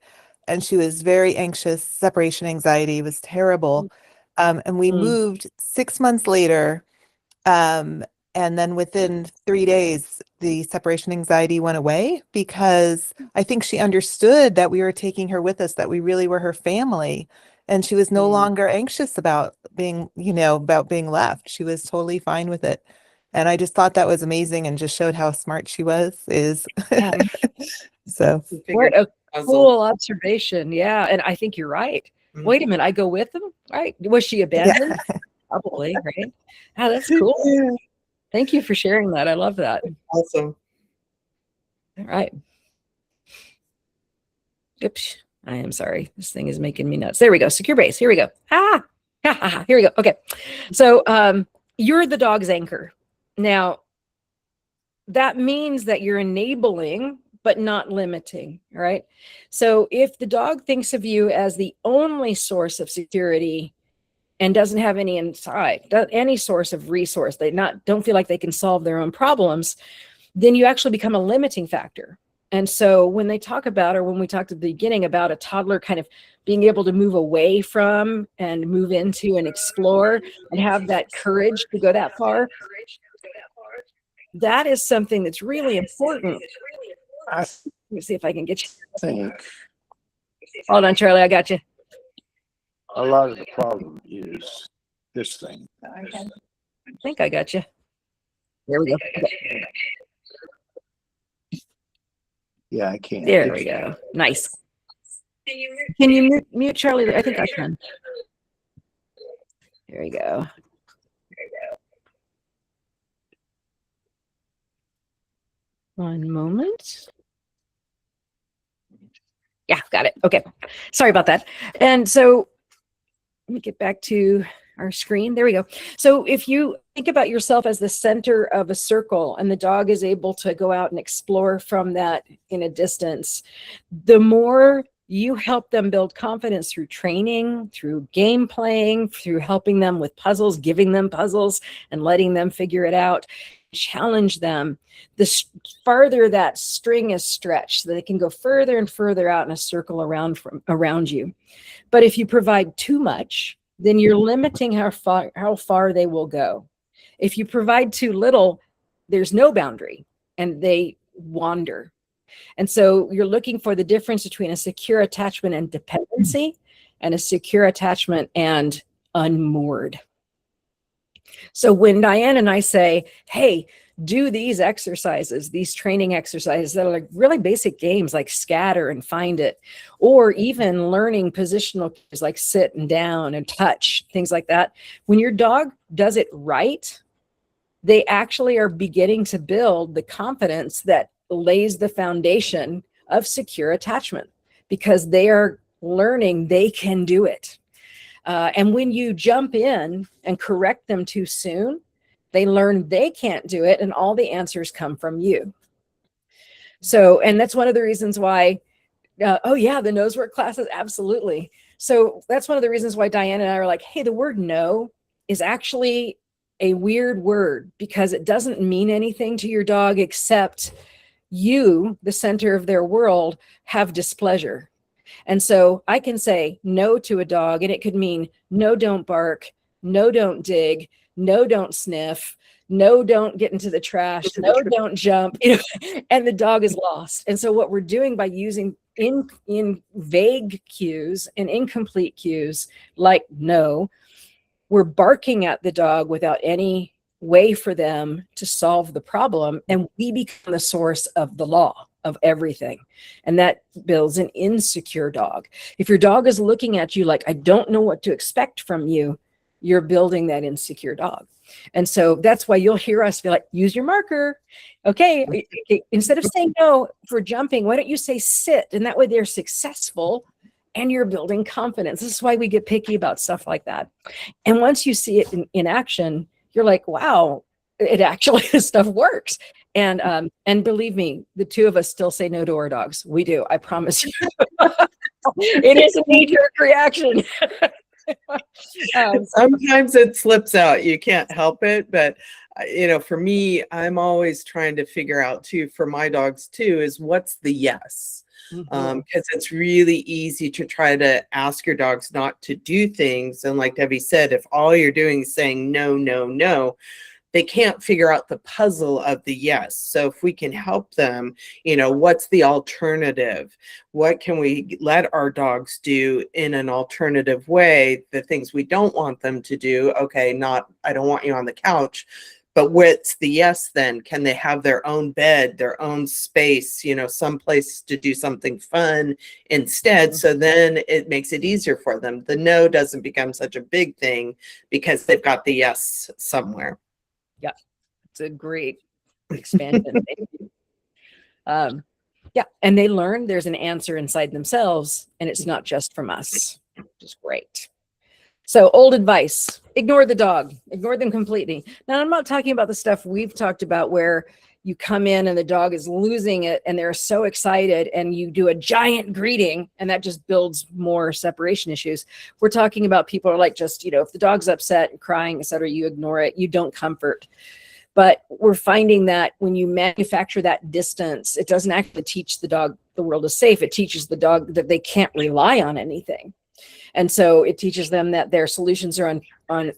and she was very anxious. Separation anxiety was terrible. And we moved 6 months later. And then within 3 days, the separation anxiety went away because I think she understood that we were taking her with us, that we really were her family. And she was no longer anxious about being, about being left. She was totally fine with it. And I just thought that was amazing and just showed how smart she is. Yeah. So What a cool observation. Yeah. And I think you're right. Wait a minute. I go with them. Right. Was she abandoned? Probably. Right. Oh, that's cool. Yeah. Thank you for sharing that. I love that. Awesome. All right. Oops. I am sorry. This thing is making me nuts. There we go. Secure base. Here we go. Here we go. Okay. So you're the dog's anchor. Now, that means that you're enabling, but not limiting. All right. So if the dog thinks of you as the only source of security and doesn't have any inside, any source of resource, don't feel like they can solve their own problems, then you actually become a limiting factor. And so when they talk about, or when we talked at the beginning about a toddler kind of being able to move away from and move into and explore and have that courage to go that far, that is something that's really important. Let me see if I can get you. Think Hold on, Charlie, I got you. a lot of the problem is this thing. I think I got you. There we go. Okay. Yeah, I can't. There we go. Nice. Can you mute Charlie? I think I can. There we go. One moment. Yeah, got it. Okay. Sorry about that. And so let me get back to our screen. There we go. So if you think about yourself as the center of a circle and the dog is able to go out and explore from that in a distance, the more you help them build confidence through training, through game playing, through helping them with puzzles, giving them puzzles and letting them figure it out, challenge them, the farther that string is stretched so they can go further and further out in a circle around you. But if you provide too much, then you're limiting how far they will go. If you provide too little, there's no boundary and they wander. And so you're looking for the difference between a secure attachment and dependency and a secure attachment and unmoored. So when Diane and I say, hey, do these exercises, these training exercises that are like really basic games like scatter and find it, or even learning positional cues like sit and down and touch, things like that. When your dog does it right, they actually are beginning to build the confidence that lays the foundation of secure attachment because they are learning they can do it. And when you jump in and correct them too soon, they learn they can't do it and all the answers come from you. So, and that's one of the reasons why, oh yeah, the nose work classes, absolutely. So that's one of the reasons why Diane and I are like, hey, the word no is actually a weird word because it doesn't mean anything to your dog except you, the center of their world, have displeasure. And so I can say no to a dog and it could mean no, don't bark, no, don't dig, no, don't sniff, no, don't get into the trash, no, don't jump, and the dog is lost. And so what we're doing by using in vague cues and incomplete cues like no, we're barking at the dog without any way for them to solve the problem. And we become the source of the law of everything. And that builds an insecure dog. If your dog is looking at you like, I don't know what to expect from you, you're building that insecure dog. And so that's why you'll hear us be like, use your marker. Okay. Instead of saying no for jumping, why don't you say sit? And that way they're successful and you're building confidence. This is why we get picky about stuff like that. And once you see it in action, you're like, wow, it actually, this stuff works. And believe me, the two of us still say no to our dogs. We do. I promise you. It is a knee-jerk reaction. Sometimes it slips out. You can't help it. But, for me, I'm always trying to figure out too, for my dogs too, is what's the yes? Because it's really easy to try to ask your dogs not to do things. And like Debbie said, if all you're doing is saying no, no, no, they can't figure out the puzzle of the yes. So if we can help them, what's the alternative? What can we let our dogs do in an alternative way? The things we don't want them to do. Okay, I don't want you on the couch. But what's the yes then? Can they have their own bed, their own space, some place to do something fun instead? So then it makes it easier for them. The no doesn't become such a big thing because they've got the yes somewhere. Yeah, it's a great expansion. Thank you. Yeah, and they learn there's an answer inside themselves, and it's not just from us, which is great. So old advice, ignore the dog, ignore them completely. Now, I'm not talking about the stuff we've talked about where you come in and the dog is losing it and they're so excited and you do a giant greeting and that just builds more separation issues. We're talking about people are like just, if the dog's upset and crying, et cetera, you ignore it, you don't comfort. But we're finding that when you manufacture that distance, it doesn't actually teach the dog the world is safe. It teaches the dog that they can't rely on anything. And so it teaches them that their solutions are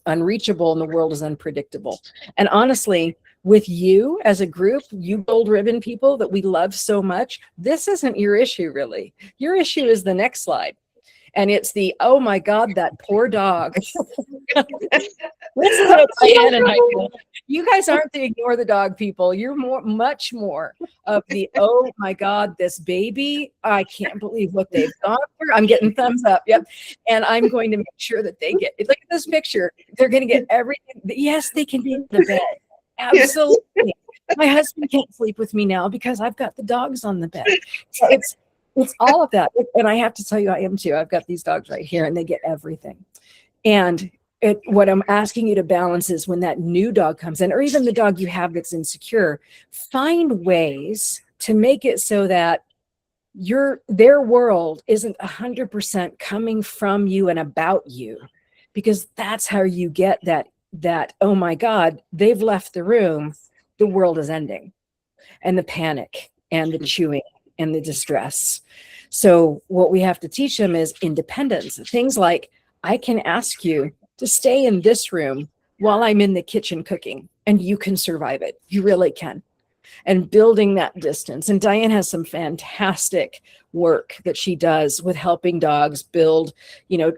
unreachable and the world is unpredictable. And honestly, with you as a group, you gold ribbon people that we love so much, this isn't your issue really. Your issue is the next slide. And it's the, oh my God, that poor dog. This is what Diane and I feel. You guys aren't the ignore the dog people. You're much more of the, oh my God, this baby. I can't believe what they've gone through. I'm getting thumbs up. Yep. And I'm going to make sure that they get, look at this picture. They're going to get everything. Yes, they can be in the bed. Absolutely. My husband can't sleep with me now because I've got the dogs on the bed. So it's all of that. And I have to tell you, I am too. I've got these dogs right here and they get everything. And what I'm asking you to balance is when that new dog comes in, or even the dog you have that's insecure, find ways to make it so that their world isn't 100% coming from you and about you, because that's how you get that, oh my God, they've left the room, the world is ending, and the panic and the chewing and the distress. So what we have to teach them is independence. Things like, I can ask you to stay in this room while I'm in the kitchen cooking, and you can survive it. You really can. And building that distance. And Diane has some fantastic work that she does with helping dogs build,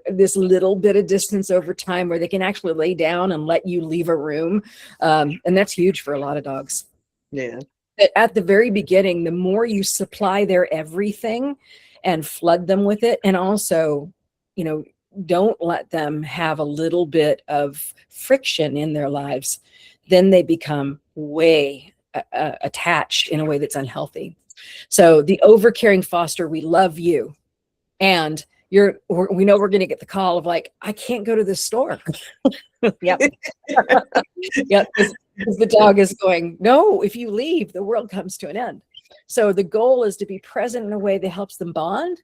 this little bit of distance over time where they can actually lay down and let you leave a room. And that's huge for a lot of dogs. Yeah. At the very beginning, the more you supply their everything and flood them with it, and also, don't let them have a little bit of friction in their lives, then they become way attached in a way that's unhealthy. So the overcaring foster, we love you. And we know we're going to get the call of like, I can't go to the store. Yep. Yep. Because the dog is going, no, if you leave, the world comes to an end. So the goal is to be present in a way that helps them bond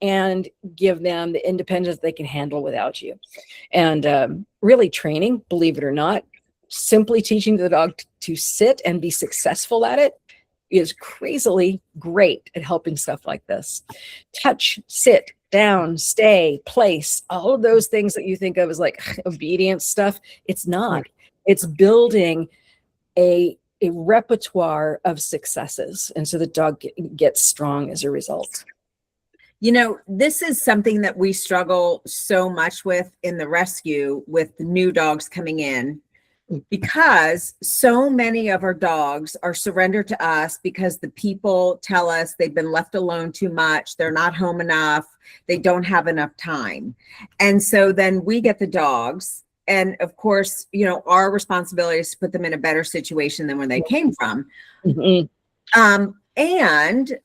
and give them the independence they can handle without you. And really training, believe it or not, simply teaching the dog to sit and be successful at it is crazily great at helping stuff like this. Touch, sit, down, stay, place, all of those things that you think of as like obedience stuff, it's not. It's building a repertoire of successes. And so the dog gets strong as a result. This is something that we struggle so much with in the rescue with the new dogs coming in, because so many of our dogs are surrendered to us because the people tell us they've been left alone too much, they're not home enough, they don't have enough time. And so then we get the dogs. And of course, our responsibility is to put them in a better situation than where they came from. Mm-hmm. And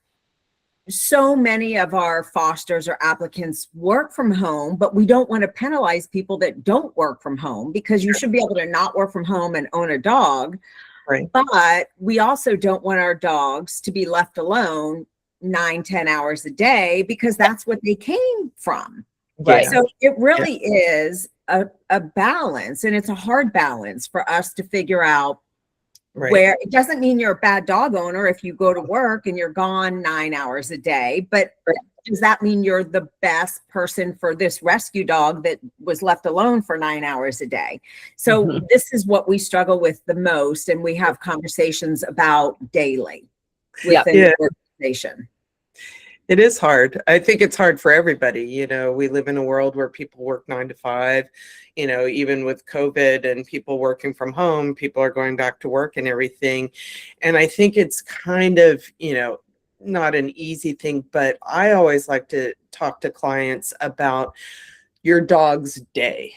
so many of our fosters or applicants work from home, but we don't want to penalize people that don't work from home, because you should be able to not work from home and own a dog. Right. But we also don't want our dogs to be left alone 9-10 hours a day, because that's what they came from. Right. So it really is a balance, and it's a hard balance for us to figure out Right. where it doesn't mean you're a bad dog owner if you go to work and you're gone 9 hours a day, but does that mean you're the best person for this rescue dog that was left alone for 9 hours a day? So this is what we struggle with the most, and we have conversations about daily within the organization. It is hard. I think it's hard for everybody. You know, we live in a world where people work 9 to 5, you know, even with COVID and people working from home, people are going back to work and everything. And I think it's kind of, you know, not an easy thing, but I always like to talk to clients about your dog's day,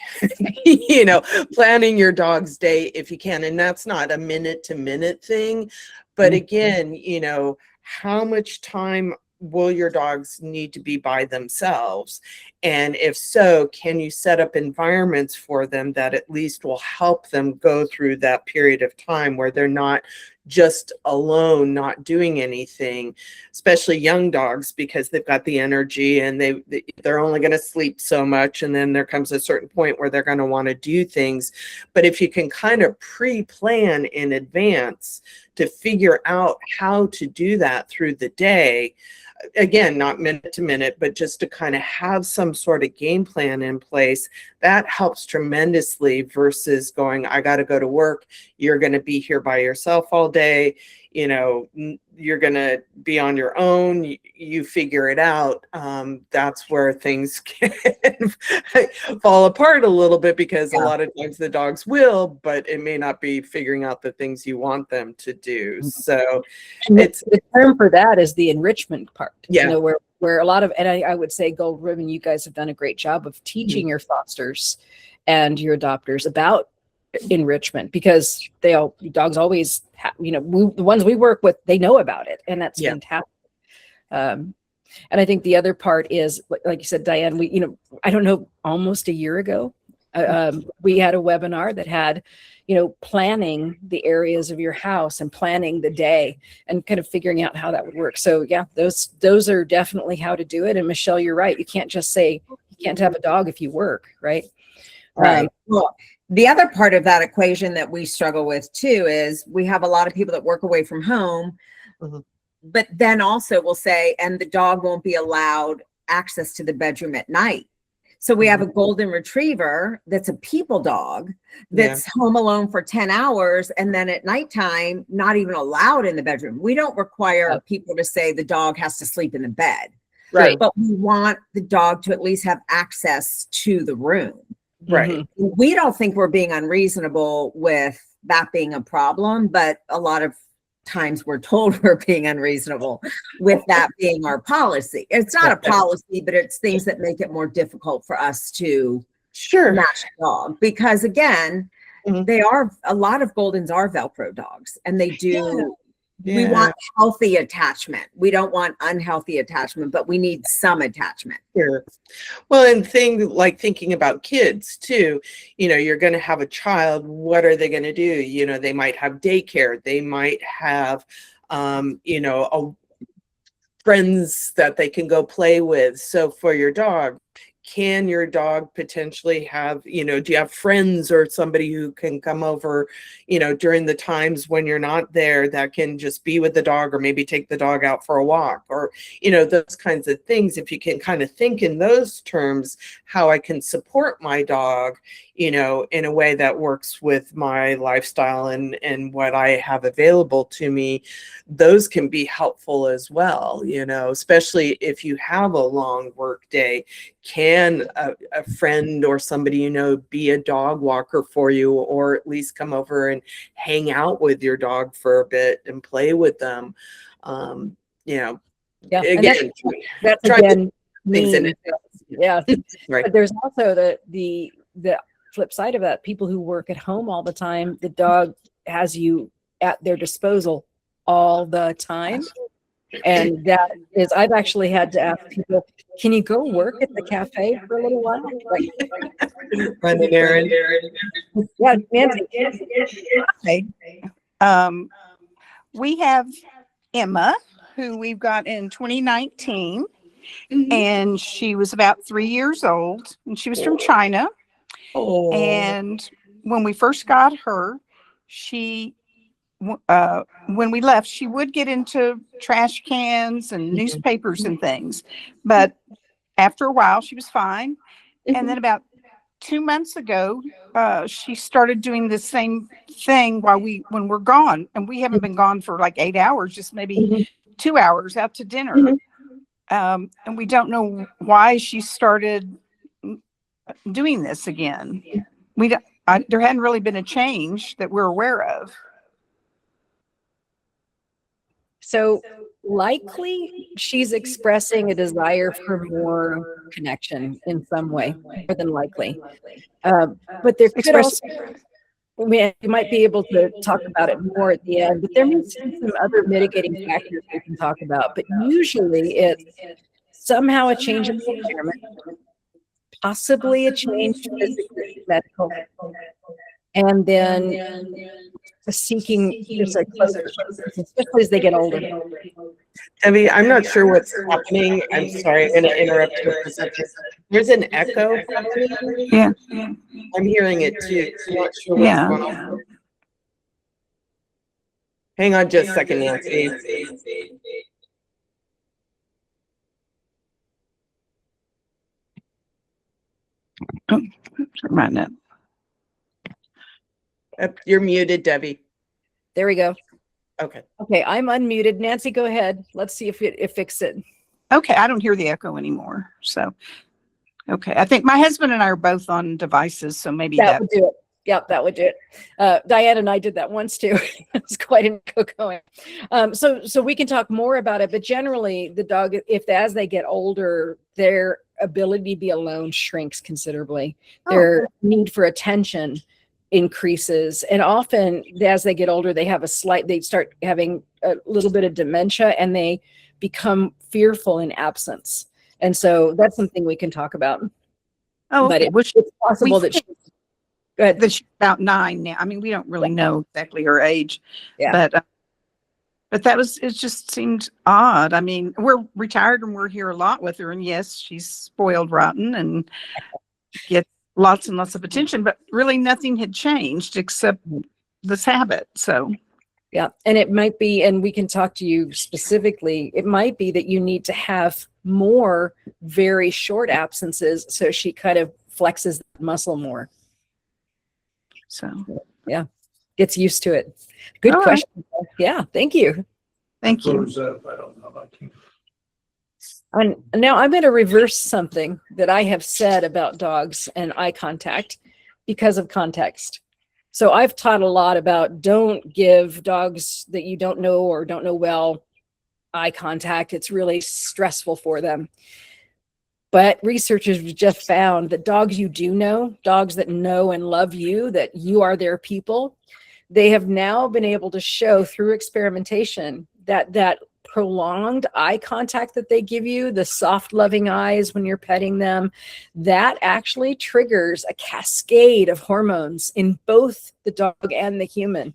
you know, planning your dog's day if you can. And that's not a minute to minute thing. But again, you know, how much time will your dogs need to be by themselves? And if so, can you set up environments for them that at least will help them go through that period of time where they're not just alone, not doing anything, especially young dogs, because they've got the energy and they're only going to sleep so much. And then there comes a certain point where they're going to want to do things. But if you can kind of pre-plan in advance to figure out how to do that through the day, again, not minute to minute, but just to kind of have some sort of game plan in place, that helps tremendously versus going, I got to go to work. You're going to be here by yourself all day. You know, you're going to be on your own. You figure it out. That's where things can fall apart a little bit, because a lot of times the dogs will, but it may not be figuring out the things you want them to do. So it's the term for that is the enrichment part. Yeah. You know, where a lot of, and I would say Gold Ribbon, you guys have done a great job of teaching your fosters and your adopters about enrichment, because dogs always have, you know, the ones we work with, they know about it, and that's fantastic. And I think the other part is, like you said, Diane, we, you know, I don't know, almost a year ago, we had a webinar that had, you know, planning the areas of your house and planning the day and kind of figuring out how that would work. So yeah, those are definitely how to do it. And Michelle, you're right. You can't just say you can't have a dog if you work, right? Right. Well, the other part of that equation that we struggle with too is we have a lot of people that work away from home, but then also will say, and the dog won't be allowed access to the bedroom at night. So we have a golden retriever that's a people dog that's home alone for 10 hours. And then at nighttime, not even allowed in the bedroom. We don't require people to say the dog has to sleep in the bed. Right. But we want the dog to at least have access to the room. Right. We don't think we're being unreasonable with that being a problem, but a lot of times we're told we're being unreasonable with that being our policy. It's not a policy, but it's things that make it more difficult for us to match a dog, because again, they are, a lot of Goldens are Velcro dogs, and they do. We want healthy attachment. We don't want unhealthy attachment, but we need some attachment. Sure. Well, and thinking about kids too, you know, you're going to have a child. What are they going to do? You know, they might have daycare. They might have, you know, friends that they can go play with. So for your dog, can your dog potentially have, you know, do you have friends or somebody who can come over, you know, during the times when you're not there, that can just be with the dog, or maybe take the dog out for a walk, or, you know, those kinds of things. If you can kind of think in those terms, how I can support my dog, you know, in a way that works with my lifestyle and what I have available to me, those can be helpful as well, you know, especially if you have a long work day. Can a friend or somebody, you know, be a dog walker for you, or at least come over and hang out with your dog for a bit and play with them? You know, again, that's again things in it. Yeah. Right. But there's also the flip side of that. People who work at home all the time, the dog has you at their disposal all the time. And that is, I've actually had to ask people, can you go work at the cafe for a little while? Like, run an errand. Yeah, Nancy. Okay. We have Emma, who we've got in 2019, And she was about 3 years old, and she was from China. Oh. And when we first got her, she, when we left, she would get into trash cans and newspapers and things. But after a while, she was fine. And then about 2 months ago, she started doing the same thing when we're gone. And we haven't been gone for like 8 hours, just maybe 2 hours out to dinner. And we don't know why she started doing this again. There hadn't really been a change that we're aware of. So likely she's expressing a desire for more connection in some way, more than likely. But there could also, we might be able to talk about it more at the end, but there may be some other mitigating factors we can talk about. But usually it's somehow a change in the environment, possibly a change physically, medical, and then seeking just a closer, especially as they get older. Debbie, I'm not sure what's happening. I'm sorry, I'm going to interrupt you for a second. There's an echo happening. Yeah. I'm hearing it too. I'm not sure what's going on. Hang on just a second, Nancy. Oh, right now. You're muted, Debbie. There we go. Okay. Okay, I'm unmuted. Nancy, go ahead. Let's see if it fixes it. Okay, I don't hear the echo anymore. So, okay, I think my husband and I are both on devices, so maybe that would do it. Yep, that would do it. Diane and I did that once too. It's quite an echo going. So we can talk more about it, but generally the dog, as they get older, their ability to be alone shrinks considerably. Their need for attention increases, and often as they get older, they start having a little bit of dementia, and they become fearful in absence. And so that's something we can talk about. But it's possible that go ahead. That she's about 9 now. I mean, we don't really know exactly her age, but it just seemed odd. I mean, we're retired and we're here a lot with her, and yes, she's spoiled rotten and gets lots and lots of attention, but really nothing had changed except this habit. So yeah, and it might be, and we can talk to you specifically, it might be that you need to have more very short absences so she kind of flexes the muscle more. So yeah, gets used to it. Good question. Right. Yeah, thank you. Thank you. I don't know about you. And now I'm going to reverse something that I have said about dogs and eye contact because of context. So I've taught a lot about don't give dogs that you don't know or don't know well eye contact. It's really stressful for them. But researchers just found that dogs you do know, dogs that know and love you, that you are their people, they have now been able to show through experimentation that prolonged eye contact that they give you, the soft loving eyes when you're petting them, that actually triggers a cascade of hormones in both the dog and the human.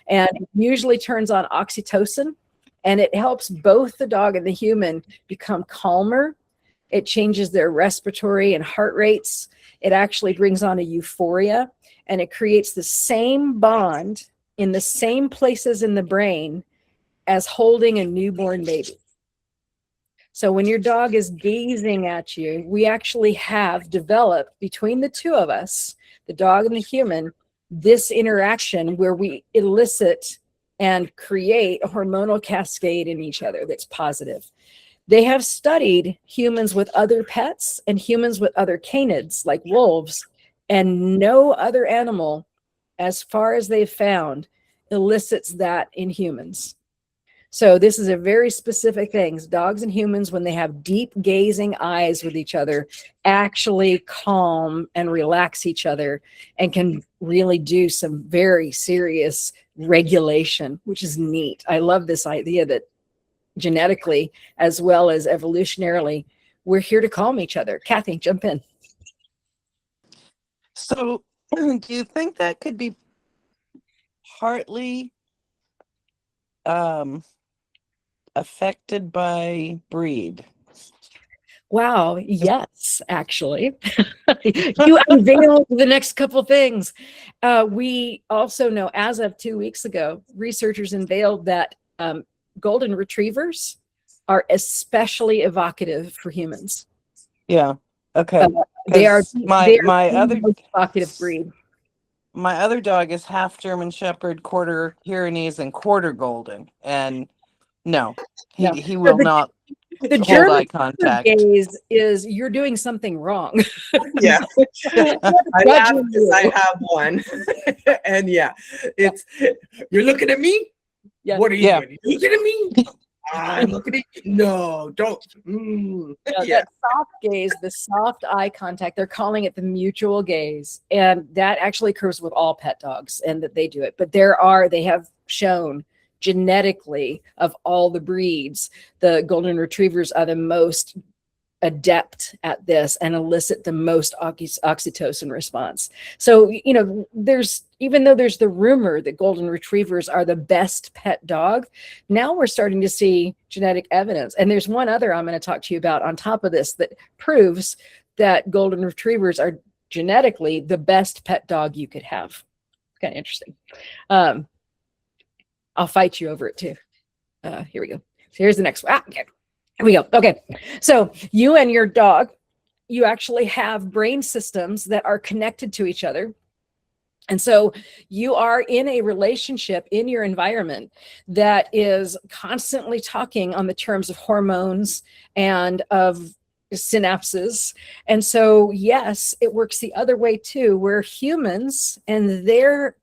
And it usually turns on oxytocin, and it helps both the dog and the human become calmer. It changes their respiratory and heart rates. It actually brings on a euphoria, and it creates the same bond in the same places in the brain as holding a newborn baby. So when your dog is gazing at you, we actually have developed between the two of us, the dog and the human, this interaction where we elicit and create a hormonal cascade in each other that's positive. They have studied humans with other pets and humans with other canids like wolves, and no other animal, as far as they've found, elicits that in humans. So this is a very specific thing. Dogs and humans, when they have deep gazing eyes with each other, actually calm and relax each other and can really do some very serious regulation, which is neat. I love this idea that genetically as well as evolutionarily, we're here to calm each other. Kathy, jump in. So do you think that could be partly affected by breed? Wow. Yes, actually. You unveiled the next couple things. We also know, as of 2 weeks ago, researchers unveiled that golden retrievers are especially evocative for humans. Yeah. Okay. They are 'Cause my the other most evocative breed. my other dog is half German Shepherd, quarter Pyrenees, and quarter Golden. And no, No. he So will not the hold German eye Shepherd contact. gaze is you're doing something wrong. Yeah. I laugh Judging because I you. have one. And yeah, it's, you're looking at me? Yeah. What are you Yeah. doing? You looking at me? I'm looking at you. No, don't. Yeah, Yeah. that soft gaze, the soft eye contact, they're calling it the mutual gaze. And that actually occurs with all pet dogs, and that they do it. But they have shown genetically, of all the breeds, the golden retrievers are the most adept at this and elicit the most oxytocin response. So, even though there's the rumor that golden retrievers are the best pet dog, now we're starting to see genetic evidence. And there's one other I'm going to talk to you about on top of this that proves that golden retrievers are genetically the best pet dog you could have. It's kind of interesting. I'll fight you over it too. Here we go. So here's the next one. Okay. Here we go. Okay. So you and your dog, you actually have brain systems that are connected to each other. And so you are in a relationship in your environment that is constantly talking on the terms of hormones and of synapses. And so, yes, it works the other way too, where humans and their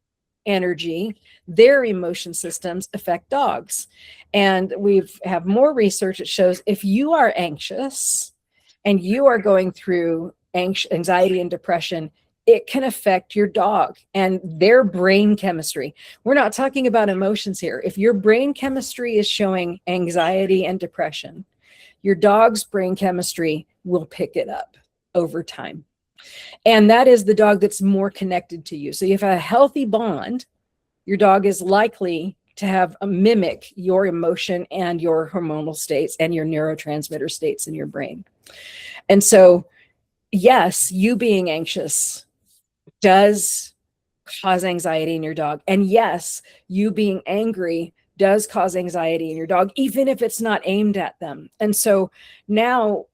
energy, their emotion systems affect dogs. And we've have more research that shows if you are anxious and you are going through anxiety and depression, it can affect your dog and their brain chemistry. We're not talking about emotions here. If your brain chemistry is showing anxiety and depression, your dog's brain chemistry will pick it up over time. And that is the dog that's more connected to you. So if you have a healthy bond, your dog is likely to have a mimic your emotion and your hormonal states and your neurotransmitter states in your brain. And so, yes, you being anxious does cause anxiety in your dog. And yes, you being angry does cause anxiety in your dog, even if it's not aimed at them. And so now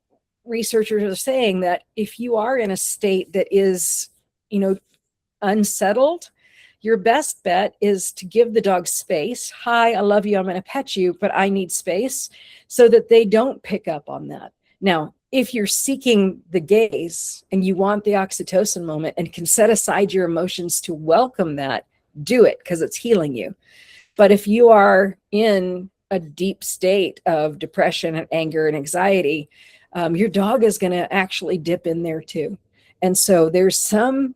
researchers are saying that if you are in a state that is, unsettled, your best bet is to give the dog space. Hi, I love you. I'm going to pet you, but I need space, so that they don't pick up on that. Now, if you're seeking the gaze and you want the oxytocin moment and can set aside your emotions to welcome that, do it, because it's healing you. But if you are in a deep state of depression and anger and anxiety, your dog is going to actually dip in there too. And so there's some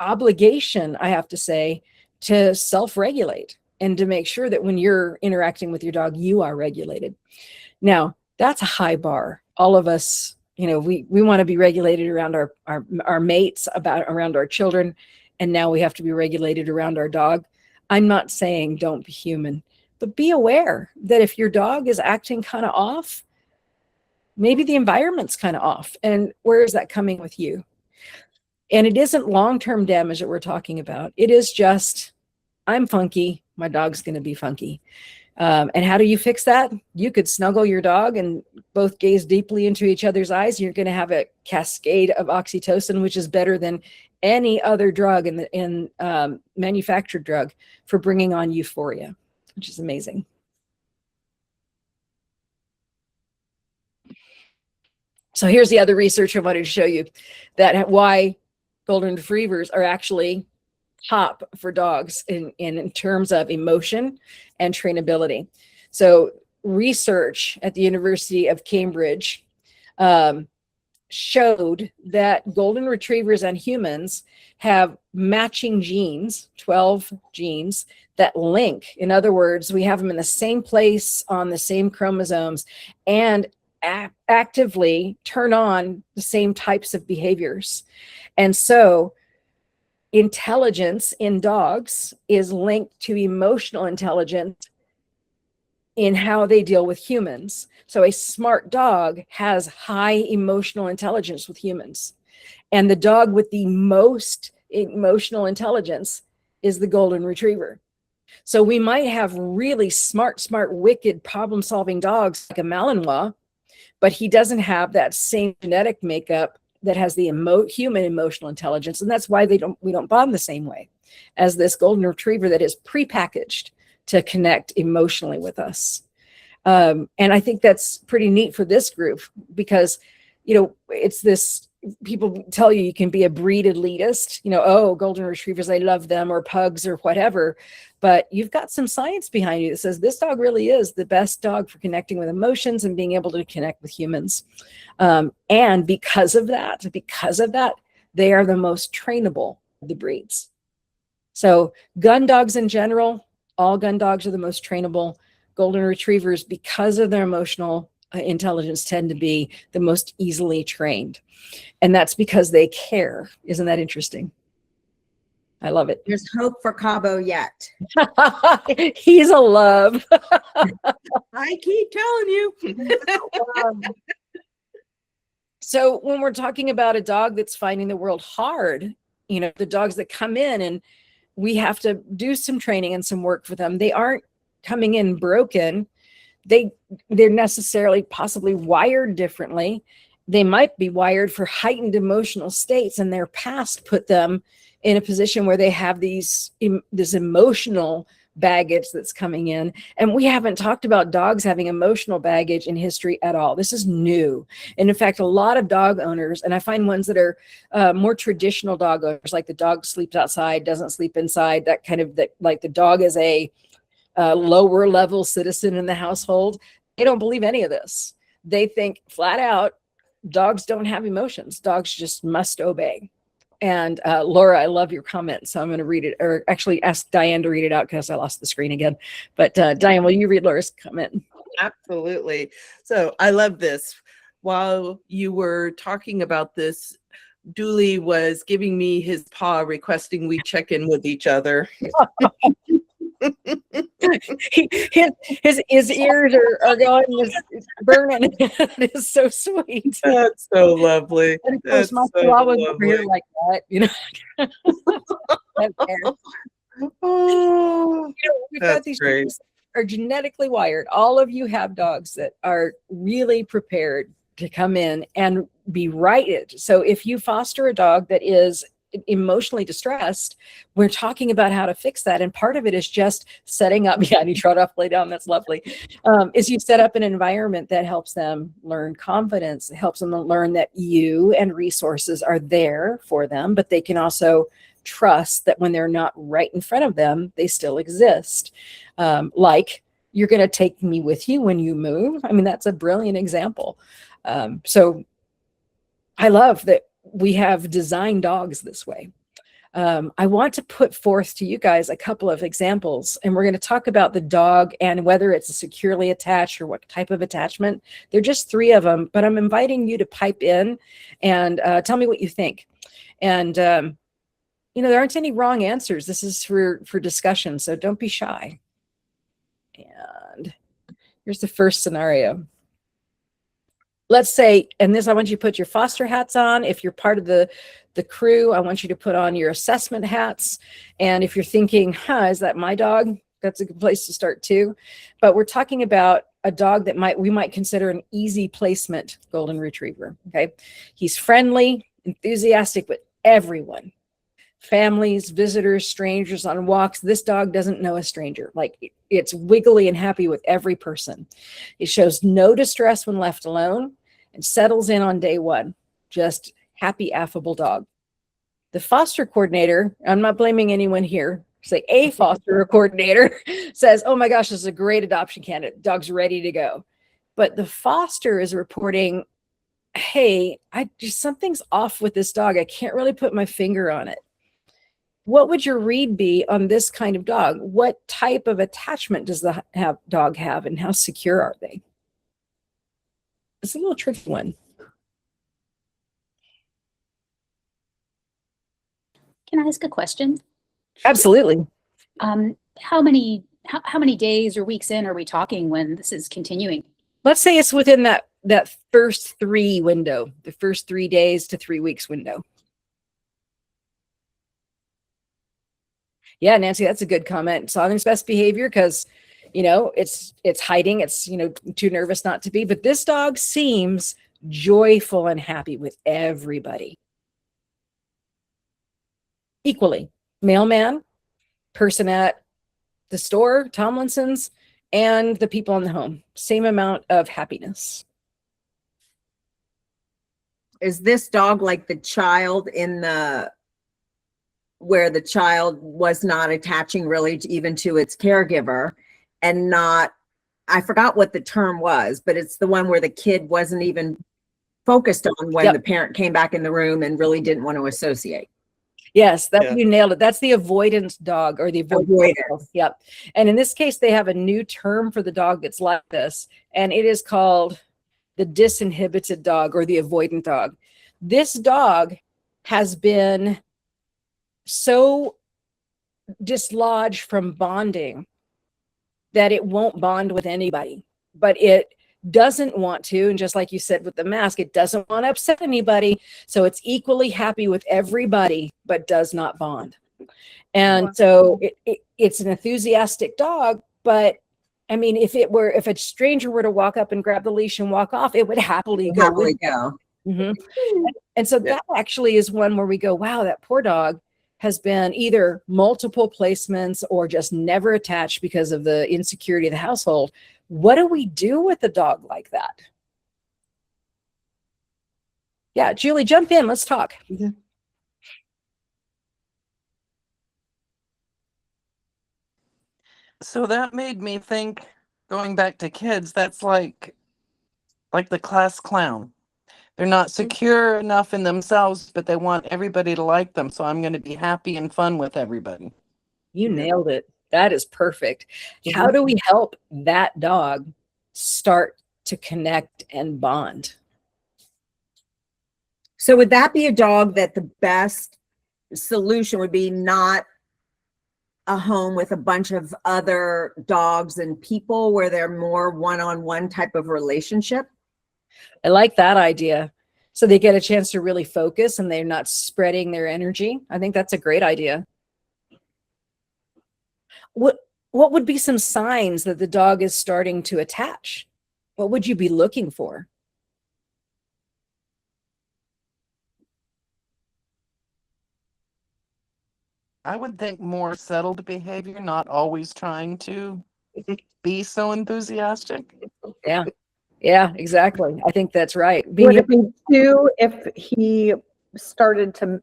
obligation, I have to say, to self-regulate and to make sure that when you're interacting with your dog, you are regulated. Now, that's a high bar. All of us, we want to be regulated around our mates, around our children, and now we have to be regulated around our dog. I'm not saying don't be human, but be aware that if your dog is acting kind of off, maybe the environment's kind of off. And where is that coming with you? And it isn't long-term damage that we're talking about. It is just, I'm funky, my dog's going to be funky. And how do you fix that? You could snuggle your dog and both gaze deeply into each other's eyes. You're going to have a cascade of oxytocin, which is better than any other drug in manufactured drug for bringing on euphoria, which is amazing. So here's the other research I wanted to show you, that why golden retrievers are actually top for dogs in terms of emotion and trainability. So research at the University of Cambridge showed that golden retrievers and humans have matching genes, 12 genes that link. In other words, we have them in the same place on the same chromosomes and actively turn on the same types of behaviors. And so intelligence in dogs is linked to emotional intelligence in how they deal with humans. So a smart dog has high emotional intelligence with humans. And the dog with the most emotional intelligence is the golden retriever. So we might have really smart, wicked, problem-solving dogs like a Malinois, but he doesn't have that same genetic makeup that has the human emotional intelligence. And that's why we don't bond the same way as this golden retriever that is prepackaged to connect emotionally with us. And I think that's pretty neat for this group because, it's this, people tell you can be a breed elitist, oh, golden retrievers, I love them, or pugs or whatever. But you've got some science behind you that says this dog really is the best dog for connecting with emotions and being able to connect with humans. And because of that, they are the most trainable of the breeds. So gun dogs in general, all gun dogs are the most trainable. Golden retrievers, because of their emotional intelligence, tend to be the most easily trained. And that's because they care. Isn't that interesting? I love it. There's hope for Cabo yet. He's a love. I keep telling you. So when we're talking about a dog that's finding the world hard, the dogs that come in and we have to do some training and some work for them, they aren't coming in broken. They're necessarily possibly wired differently. They might be wired for heightened emotional states, and their past put them in a position where they have this emotional baggage that's coming in. And we haven't talked about dogs having emotional baggage in history at all. This is new. And in fact, a lot of dog owners, and I find ones that are more traditional dog owners, like the dog sleeps outside, doesn't sleep inside, like the dog is a lower level citizen in the household. They don't believe any of this. They think flat out, dogs don't have emotions. Dogs just must obey. And Laura, I love your comment, so I'm going to read it, or actually ask Diane to read it out because I lost the screen again. But Diane, will you read Laura's comment? Absolutely. So I love this. While you were talking about this, Dooley was giving me his paw, requesting we check in with each other. his ears are going, it's burning. It is so sweet. That's so lovely. And of course, my chihuahua's over here like that, Oh, we've that's got these great. dogs that are genetically wired. All of you have dogs that are really prepared to come in and be righted. So if you foster a dog that is emotionally distressed, we're talking about how to fix that. And part of it is just setting up, and you trot off, lay down, that's lovely, is you set up an environment that helps them learn confidence. It helps them learn that you and resources are there for them, but they can also trust that when they're not right in front of them, they still exist. Like, you're going to take me with you when you move. I mean, that's a brilliant example. So I love that we have designed dogs this way. I want to put forth to you guys a couple of examples, and we're going to talk about the dog and whether it's a securely attached or what type of attachment. They're just 3 of them, but I'm inviting you to pipe in and tell me what you think. And, there aren't any wrong answers. This is for discussion, so don't be shy. And here's the first scenario. Let's say, and this, I want you to put your foster hats on. If you're part of the crew, I want you to put on your assessment hats. And if you're thinking, is that my dog? That's a good place to start too. But we're talking about a dog that we might consider an easy placement golden retriever. Okay. He's friendly, enthusiastic with everyone. Families, visitors, strangers on walks. This dog doesn't know a stranger. Like, it's wiggly and happy with every person. It shows no distress when left alone and settles in on day one. Just happy, affable dog. The foster coordinator, I'm not blaming anyone here, say a foster coordinator says, oh my gosh, this is a great adoption candidate. Dog's ready to go. But the foster is reporting, hey, something's off with this dog. I can't really put my finger on it. What would your read be on this kind of dog? What type of attachment does the dog have, and how secure are they? It's a little tricky one. Can I ask a question? Absolutely. How many how many days or weeks in are we talking when this is continuing? Let's say it's within that first 3 window, the first 3 days to 3 weeks window. Yeah, Nancy, that's a good comment. Soggen's best behavior because, it's hiding. It's, too nervous not to be. But this dog seems joyful and happy with everybody. Equally. Mailman, person at the store, Tomlinson's, and the people in the home. Same amount of happiness. Is this dog like the child where the child was not attaching really even to its caregiver, and I forgot what the term was, but it's the one where the kid wasn't even focused on when the parent came back in the room and really didn't want to associate. Yes, you nailed it. That's the avoidance dog, or the avoidance dog. Yep. And in this case, they have a new term for the dog that's like this, and it is called the disinhibited dog, or the avoidant dog. This dog has been so dislodged from bonding that it won't bond with anybody, but it doesn't want to. And just like you said with the mask, it doesn't want to upset anybody. So it's equally happy with everybody, but does not bond. And so it's an enthusiastic dog, but I mean, if a stranger were to walk up and grab the leash and walk off, it would happily go. Mm-hmm. And so that actually is one where we go, wow, that poor dog has been either multiple placements or just never attached because of the insecurity of the household. What do we do with a dog like that? Yeah, Julie, jump in. Let's talk. Yeah. So that made me think, going back to kids, that's like the class clown. They're not secure enough in themselves, but they want everybody to like them. So I'm going to be happy and fun with everybody. You nailed it. That is perfect. How do we help that dog start to connect and bond? So would that be a dog that the best solution would be not a home with a bunch of other dogs and people, where they're more one-on-one type of relationship? I like that idea. So they get a chance to really focus and they're not spreading their energy. I think that's a great idea. What would be some signs that the dog is starting to attach? What would you be looking for? I would think more settled behavior, not always trying to be so enthusiastic. Yeah. Yeah, exactly. I think that's right. Would it be too if he started to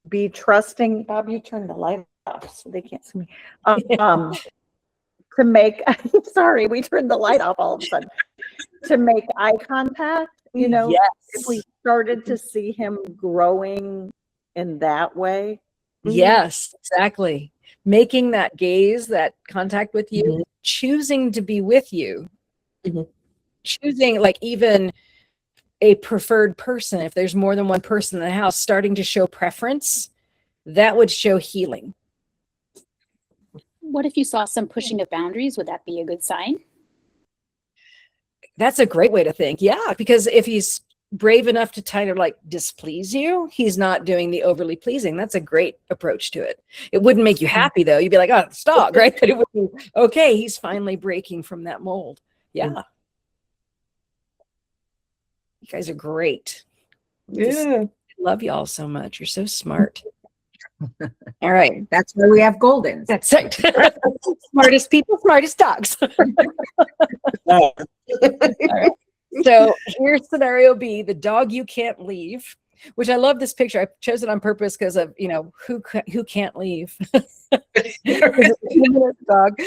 be trusting? Bob, you turned the light off so they can't see me. To make, sorry, we turned the light off all of a sudden. To make eye contact, Yes. if we started to see him growing in that way. Yes, exactly. Making that gaze, that contact with you, choosing to be with you, choosing like even a preferred person. If there's more than one person in the house, starting to show preference, that would show healing. What if you saw some pushing of boundaries? Would that be a good sign? That's a great way to think. Yeah, because if he's brave enough to kind of like displease you, he's not doing the overly pleasing. That's a great approach to it. It wouldn't make you happy though. You'd be like, oh, it's dog, right? But it would be okay. He's finally breaking from that mold. Yeah. You guys are great. Yeah. I love y'all so much. You're so smart. All right. That's why we have Goldens. That's it. Smartest people, smartest dogs. All right. So here's scenario B, the dog you can't leave, which I love this picture. I chose it on purpose because of, who can't leave. Dog.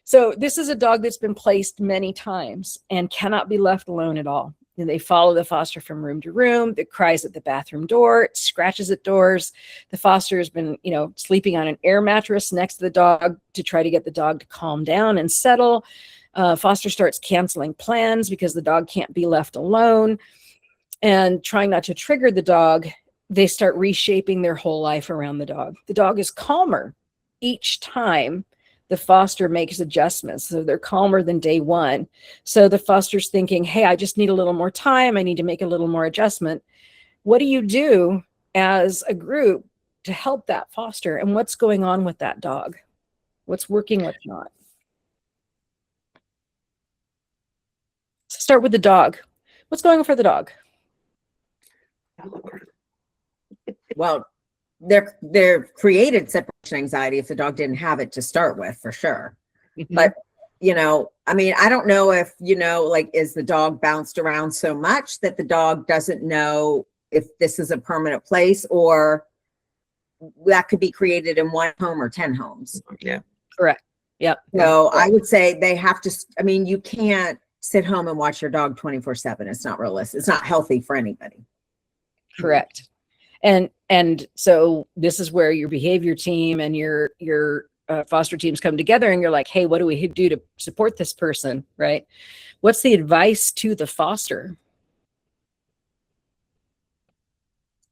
So this is a dog that's been placed many times and cannot be left alone at all. And they follow the foster from room to room. It cries at the bathroom door. It scratches at doors. The foster has been, sleeping on an air mattress next to the dog to try to get the dog to calm down and settle. Foster starts canceling plans because the dog can't be left alone. And trying not to trigger the dog, they start reshaping their whole life around the dog. The dog is calmer each time, the foster makes adjustments. So they're calmer than day one. So the foster's thinking, hey, I just need a little more time. I need to make a little more adjustment. What do you do as a group to help that foster? And what's going on with that dog? What's working, what's not? So start with the dog. What's going on for the dog? Well, they're created separation anxiety if the dog didn't have it to start with, for sure. But I mean, I don't know if, like, is the dog bounced around so much that the dog doesn't know if this is a permanent place, or that could be created in one home or 10 homes. Yeah. Correct. Yep. So I would say they have to, I mean, you can't sit home and watch your dog 24/7. It's not realistic. It's not healthy for anybody. Correct. And so this is where your behavior team and your foster teams come together, and you're like, hey, what do we do to support this person, right? What's the advice to the foster?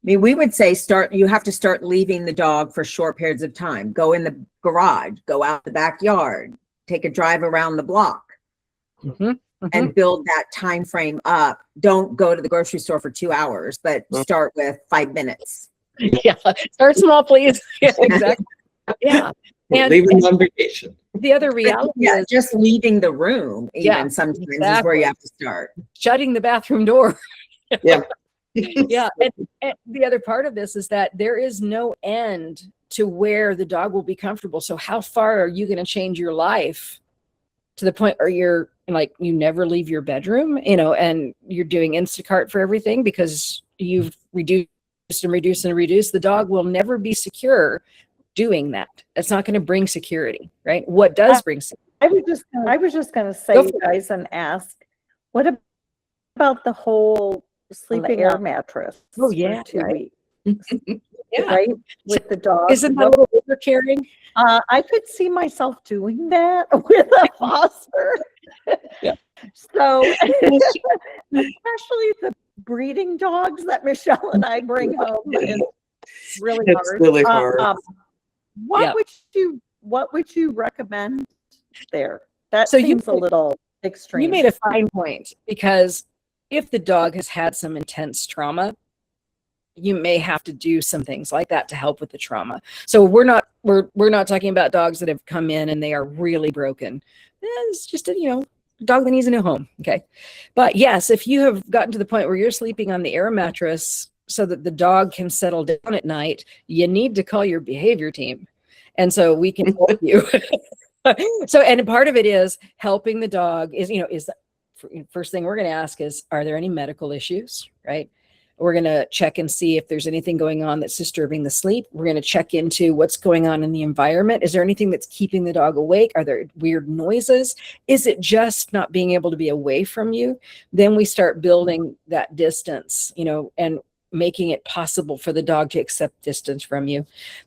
I mean, we would say you have to start leaving the dog for short periods of time. Go in the garage, go out the backyard, take a drive around the block, and build that time frame up. Don't go to the grocery store for 2 hours, but start with 5 minutes. Yeah, start small, please. Yeah, exactly. Yeah. And leaving on vacation. The other reality is just leaving the room, even sometimes is where you have to start. Shutting the bathroom door. Yeah. Yeah. And the other part of this is that there is no end to where the dog will be comfortable. So how far are you going to change your life to the point where you're like, you never leave your bedroom, and you're doing Instacart for everything because you've reduced and reduced. The dog will never be secure doing that. It's not going to bring security, right? What does bring security? I was just going to say, guys, and ask, what about the whole sleeping air mattress? Oh yeah, for 2 right. weeks, Yeah. right, with the dog. Isn't that a little overcaring? I could see myself doing that with a foster. Yeah. So, especially the breeding dogs that Michelle and I bring home, it's really It's hard. really hard. What would you recommend there? That So seems a little extreme. You made a fine point, because if the dog has had some intense trauma, you may have to do some things like that to help with the trauma. So we're not talking about dogs that have come in and they are really broken. It's just a dog that needs a new home. Okay. But yes, if you have gotten to the point where you're sleeping on the air mattress so that the dog can settle down at night, you need to call your behavior team. And so we can help you. So, and part of it is helping the dog is the first thing we're going to ask is, are there any medical issues, right? We're going to check and see if there's anything going on that's disturbing the sleep. We're going to check into what's going on in the environment. Is there anything that's keeping the dog awake? Are there weird noises? Is it just not being able to be away from you? Then we start building that distance, and making it possible for the dog to accept distance from you.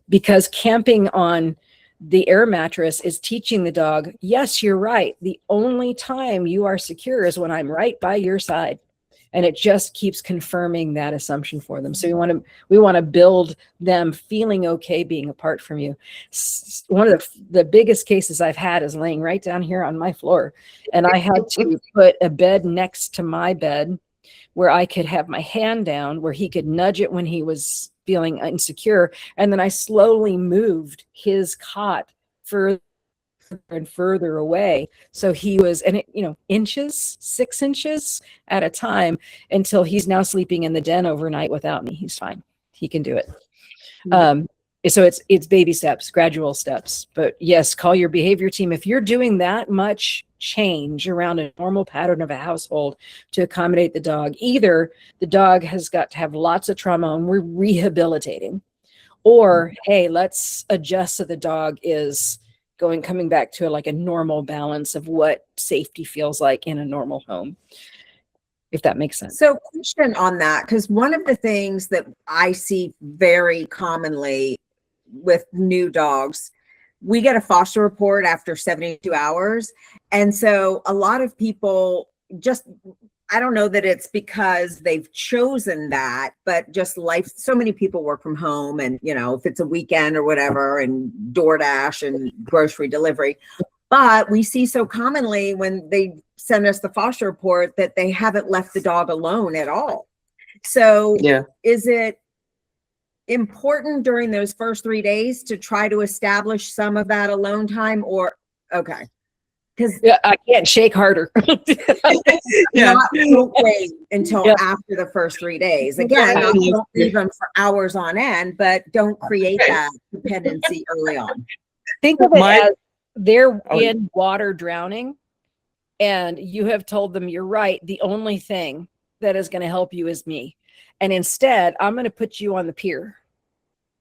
Because camping on the air mattress is teaching the dog, yes, you're right. The only time you are secure is when I'm right by your side. And it just keeps confirming that assumption for them. So we want to build them feeling okay being apart from you. One of the biggest cases I've had is laying right down here on my floor. And I had to put a bed next to my bed where I could have my hand down, where he could nudge it when he was feeling insecure. And then I slowly moved his cot further and further away. So he was, and inches, 6 inches at a time, until he's now sleeping in the den overnight without me. He's fine. He can do it. So it's baby steps, gradual steps. But yes, call your behavior team. If you're doing that much change around a normal pattern of a household to accommodate the dog, either the dog has got to have lots of trauma and we're rehabilitating, or, hey, let's adjust so the dog is coming back to a normal balance of what safety feels like in a normal home, if that makes sense. So question on that, because one of the things that I see very commonly with new dogs, we get a foster report after 72 hours. And so a lot of people just I don't know that it's because they've chosen that, but just life. So many people work from home, and if it's a weekend or whatever, and DoorDash and grocery delivery. But we see so commonly when they send us the foster report that they haven't left the dog alone at all. So is it important during those first 3 days to try to establish some of that alone time, or okay? Because I can't shake harder. Don't wait until after the first 3 days. Again, don't leave them for hours on end, but don't create that dependency early on. Think of it as they're in water drowning, and you have told them, you're right, the only thing that is going to help you is me. And instead, I'm going to put you on the pier,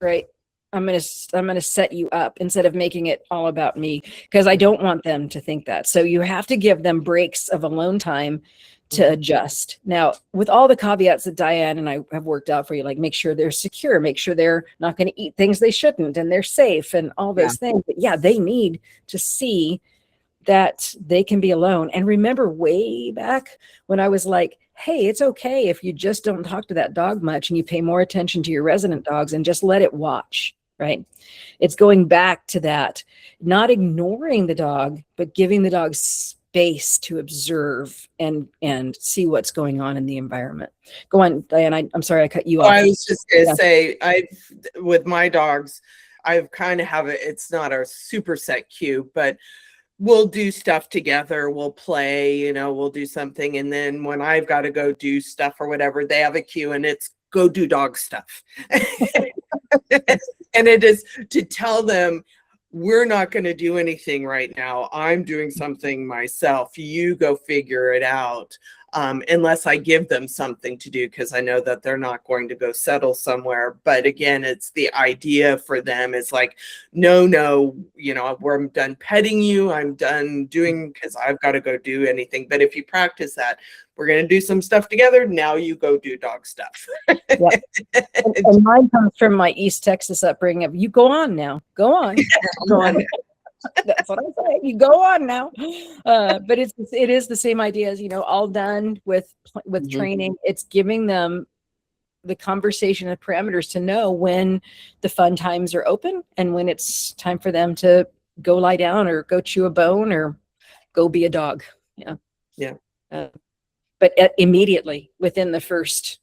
right? I'm going to set you up instead of making it all about me, because I don't want them to think that. So you have to give them breaks of alone time to adjust. Now, with all the caveats that Diane and I have worked out for you, like make sure they're secure, make sure they're not going to eat things they shouldn't, and they're safe and all those things. But yeah, they need to see that they can be alone. And remember way back when I was like, hey, it's okay if you just don't talk to that dog much and you pay more attention to your resident dogs and just let it watch, right? It's going back to that, not ignoring the dog, but giving the dog space to observe and see what's going on in the environment. Go on, Diane. I'm sorry I cut you off. I was just going to say, with my dogs, I've kind of have it's not a super set cue, but we'll do stuff together. We'll play, we'll do something. And then when I've got to go do stuff or whatever, they have a cue and it's go do dog stuff. And it is to tell them, we're not going to do anything right now. I'm doing something myself. You go figure it out. Unless I give them something to do, because I know that they're not going to go settle somewhere. But again, it's the idea for them is like, no, I'm done petting you. I'm done doing, because I've got to go do anything. But if you practice that, we're going to do some stuff together. Now you go do dog stuff. And mine comes from my East Texas upbringing of, you go on now, go on. Go on. That's what I say. You go on now. But it is the same idea as, all done with training. It's giving them the conversation and parameters to know when the fun times are open and when it's time for them to go lie down or go chew a bone or go be a dog. But immediately within the first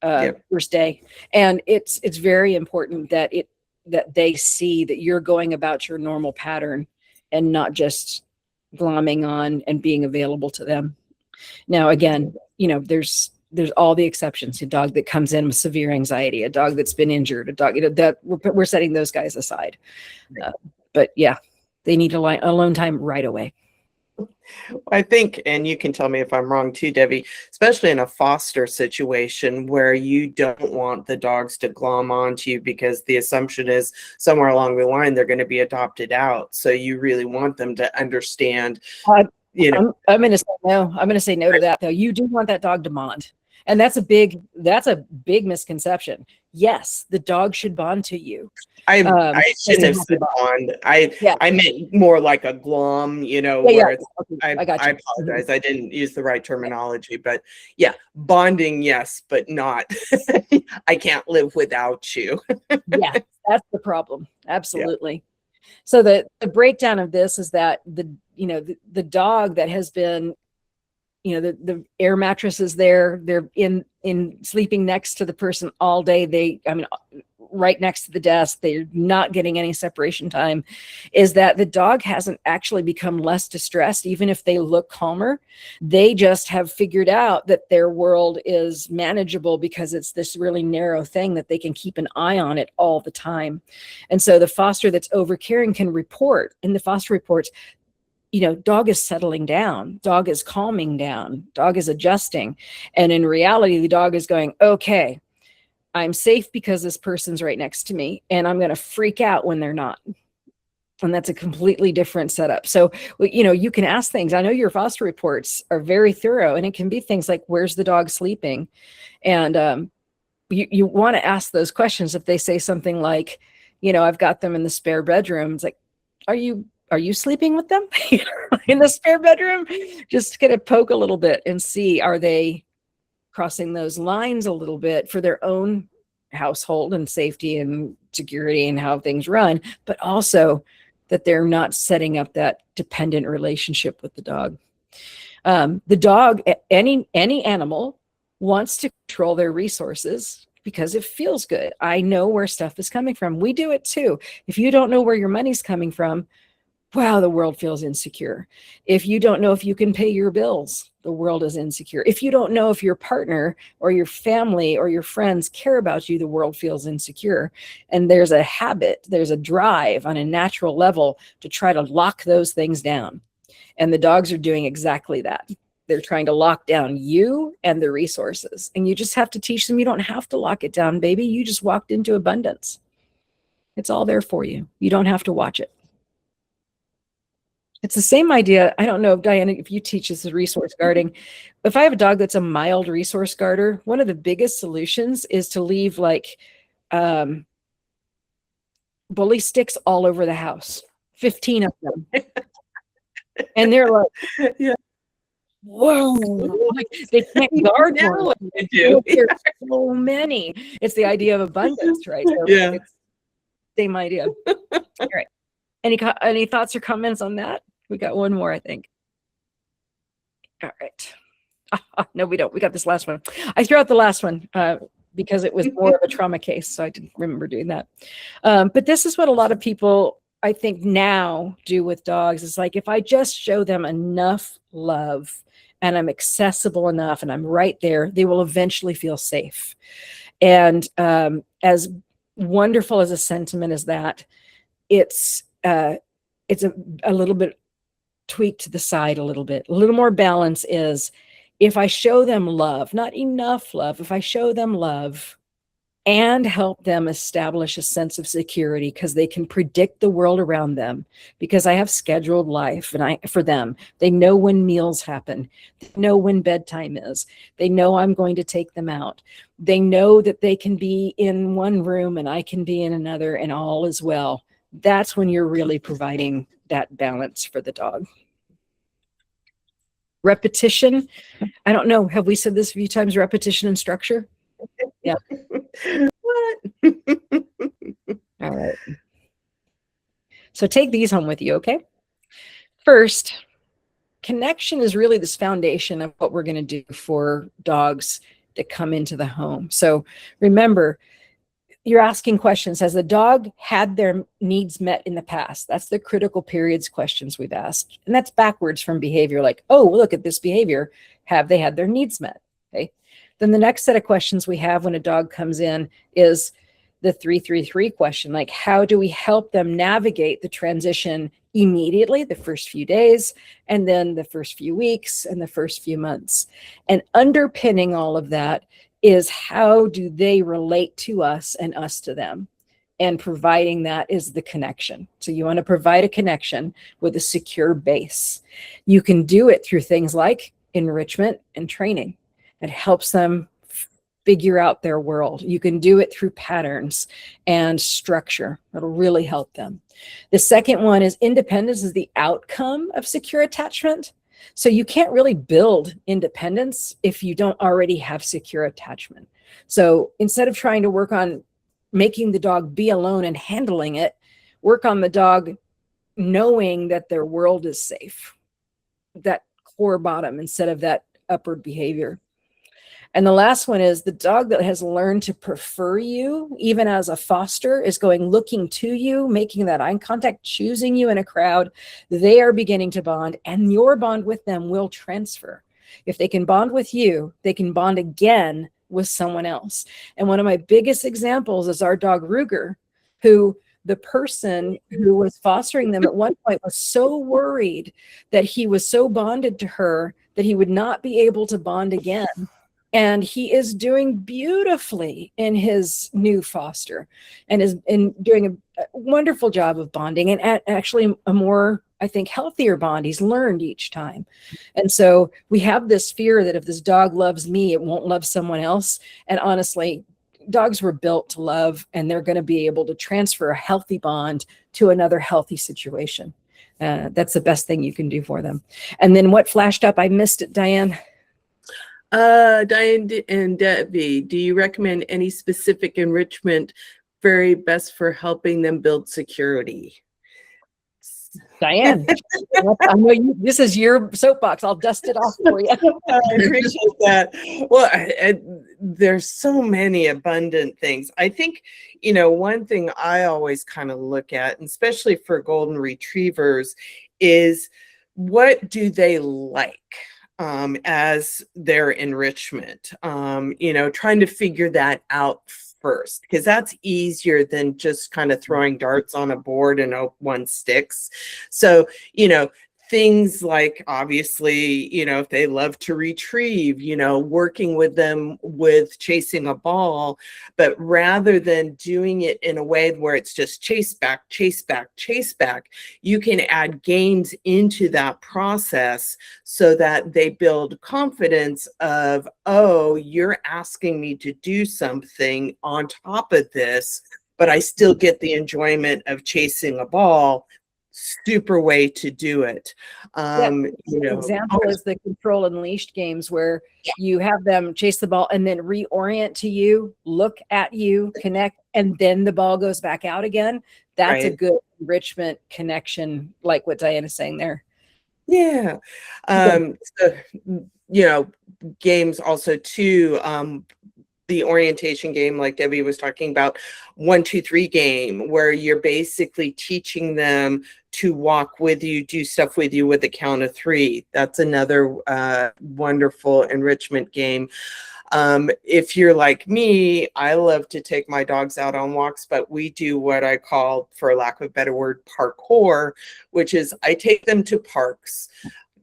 day. And it's very important that they see that you're going about your normal pattern and not just glomming on and being available to them. Now, again, there's all the exceptions. A dog that comes in with severe anxiety, a dog that's been injured, a dog, that we're setting those guys aside. But yeah, they need alone time right away. I think, and you can tell me if I'm wrong too, Debbie, especially in a foster situation where you don't want the dogs to glom onto you because the assumption is somewhere along the line they're going to be adopted out. So you really want them to understand. I'm going to say no. I'm going to say no to that, though. You do want that dog to bond. And that's a big misconception. Yes, the dog should bond to you. I shouldn't have said bond. I meant more like a glom, where it's, I apologize. I didn't use the right terminology, but yeah, bonding, yes, but not, I can't live without you. Yeah, that's the problem. Absolutely. Yeah. So the breakdown of this is that the dog that has been, the air mattress is there, they're in sleeping next to the person all day. Right next to the desk, they're not getting any separation time, is that the dog hasn't actually become less distressed, even if they look calmer. They just have figured out that their world is manageable because it's this really narrow thing that they can keep an eye on it all the time. And so the foster that's overcaring can report in the foster reports, dog is settling down, dog is calming down, dog is adjusting. And in reality, the dog is going, okay, I'm safe because this person's right next to me, and I'm going to freak out when they're not. And that's a completely different setup. So, you can ask things. I know your foster reports are very thorough, and it can be things like, where's the dog sleeping? And you want to ask those questions. If they say something like, I've got them in the spare bedroom, it's like, are you are you sleeping with them in the spare bedroom? Just kind of poke a little bit and see, are they crossing those lines a little bit for their own household and safety and security and how things run, but also that they're not setting up that dependent relationship with the dog. The dog, any animal, wants to control their resources because it feels good. I know where stuff is coming from. We do it too. If you don't know where your money's coming from, wow, the world feels insecure. If you don't know if you can pay your bills, the world is insecure. If you don't know if your partner or your family or your friends care about you, the world feels insecure. And there's a habit, there's a drive on a natural level to try to lock those things down. And the dogs are doing exactly that. They're trying to lock down you and the resources. And you just have to teach them, you don't have to lock it down, baby. You just walked into abundance. It's all there for you. You don't have to watch it. It's the same idea. I don't know, Diana, if you teach this resource guarding. If I have a dog that's a mild resource guarder, one of the biggest solutions is to leave like bully sticks all over the house, 15 of them. And they're like, Yeah. whoa, like they can't guard Now one. what do. There's so many. It's the idea of abundance, right? So Yeah. it's same idea. All right. Any thoughts or comments on that? We got one more, I think. All right. No, we don't. We got this last one. I threw out the last one because it was more of a trauma case, so I didn't remember doing that. But this is what a lot of people, I think, now do with dogs. It's like, if I just show them enough love and I'm accessible enough and I'm right there, they will eventually feel safe. And as wonderful as a sentiment as that, it's a little bit tweaked to the side a little bit. A little more balance is, if I show them love, not enough love, if I show them love and help them establish a sense of security because they can predict the world around them, because I have scheduled life and for them, they know when meals happen, they know when bedtime is, they know I'm going to take them out, they know that they can be in one room and I can be in another and all is well. That's when you're really providing that balance for the dog. Repetition. I don't know. Have we said this a few times? Repetition and structure. Yeah. What? All right. So take these home with you, okay? First, connection is really this foundation of what we're going to do for dogs that come into the home. So remember, you're asking questions. Has the dog had their needs met in the past? That's the critical periods questions we've asked. And that's backwards from behavior, like, oh, look at this behavior. Have they had their needs met? Okay. Then the next set of questions we have when a dog comes in is the 333 question, like, how do we help them navigate the transition immediately, the first few days, and then the first few weeks and the first few months? And underpinning all of that is, how do they relate to us and us to them? And providing that is the connection. So you want to provide a connection with a secure base. You can do it through things like enrichment and training. It helps them figure out their world. You can do it through patterns and structure. It'll really help them. The second one is independence is the outcome of secure attachment. So you can't really build independence if you don't already have secure attachment. So instead of trying to work on making the dog be alone and handling it, work on the dog knowing that their world is safe, that core bottom instead of that upward behavior. And the last one is the dog that has learned to prefer you, even as a foster, is going looking to you, making that eye contact, choosing you in a crowd. They are beginning to bond, and your bond with them will transfer. If they can bond with you, they can bond again with someone else. And one of my biggest examples is our dog Ruger, who the person who was fostering them at one point was so worried that he was so bonded to her that he would not be able to bond again. And he is doing beautifully in his new foster and is doing a wonderful job of bonding, and actually a more, I think, healthier bond he's learned each time. And so we have this fear that if this dog loves me, it won't love someone else. And honestly, dogs were built to love, and they're going to be able to transfer a healthy bond to another healthy situation. That's the best thing you can do for them. And then what flashed up? I missed it, Diane. Diane and Debbie, do you recommend any specific enrichment very best for helping them build security? Diane, I know this is your soapbox. I'll dust it off for you. I appreciate that. Well, there's so many abundant things. I think, one thing I always kind of look at, and especially for golden retrievers, is what do they like as their enrichment? Trying to figure that out first, because that's easier than just kind of throwing darts on a board and one sticks. So, things like, obviously, if they love to retrieve, working with them with chasing a ball, but rather than doing it in a way where it's just chase back, chase back, chase back, you can add games into that process so that they build confidence of, oh, you're asking me to do something on top of this, but I still get the enjoyment of chasing a ball. Super way to do it. Example is the control and leashed games where you have them chase the ball and then reorient to you, look at you, connect, and then the ball goes back out again. That's a good enrichment connection, like what Diane is saying there. Yeah. Games also too, the orientation game, like Debbie was talking about, 1, 2, 3 game, where you're basically teaching them to walk with you, do stuff with you with the count of 3. That's another wonderful enrichment game. If you're like me, I love to take my dogs out on walks, but we do what I call, for lack of a better word, parkour, which is I take them to parks.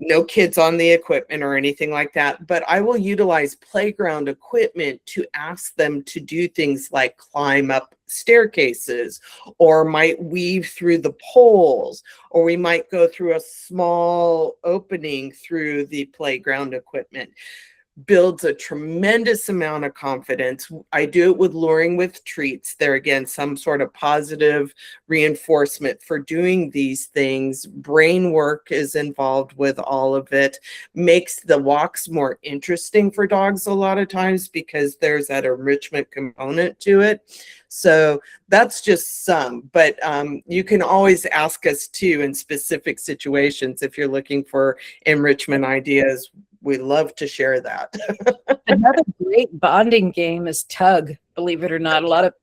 No kids on the equipment or anything like that, but I will utilize playground equipment to ask them to do things like climb up staircases, or might weave through the poles, or we might go through a small opening through the playground equipment. Builds a tremendous amount of confidence. I do it with luring with treats. There again, some sort of positive reinforcement for doing these things. Brain work is involved with all of it. Makes the walks more interesting for dogs a lot of times because there's that enrichment component to it. So that's just some, but you can always ask us too in specific situations if you're looking for enrichment ideas. We love to share that. Another great bonding game is tug. Believe it or not, a lot of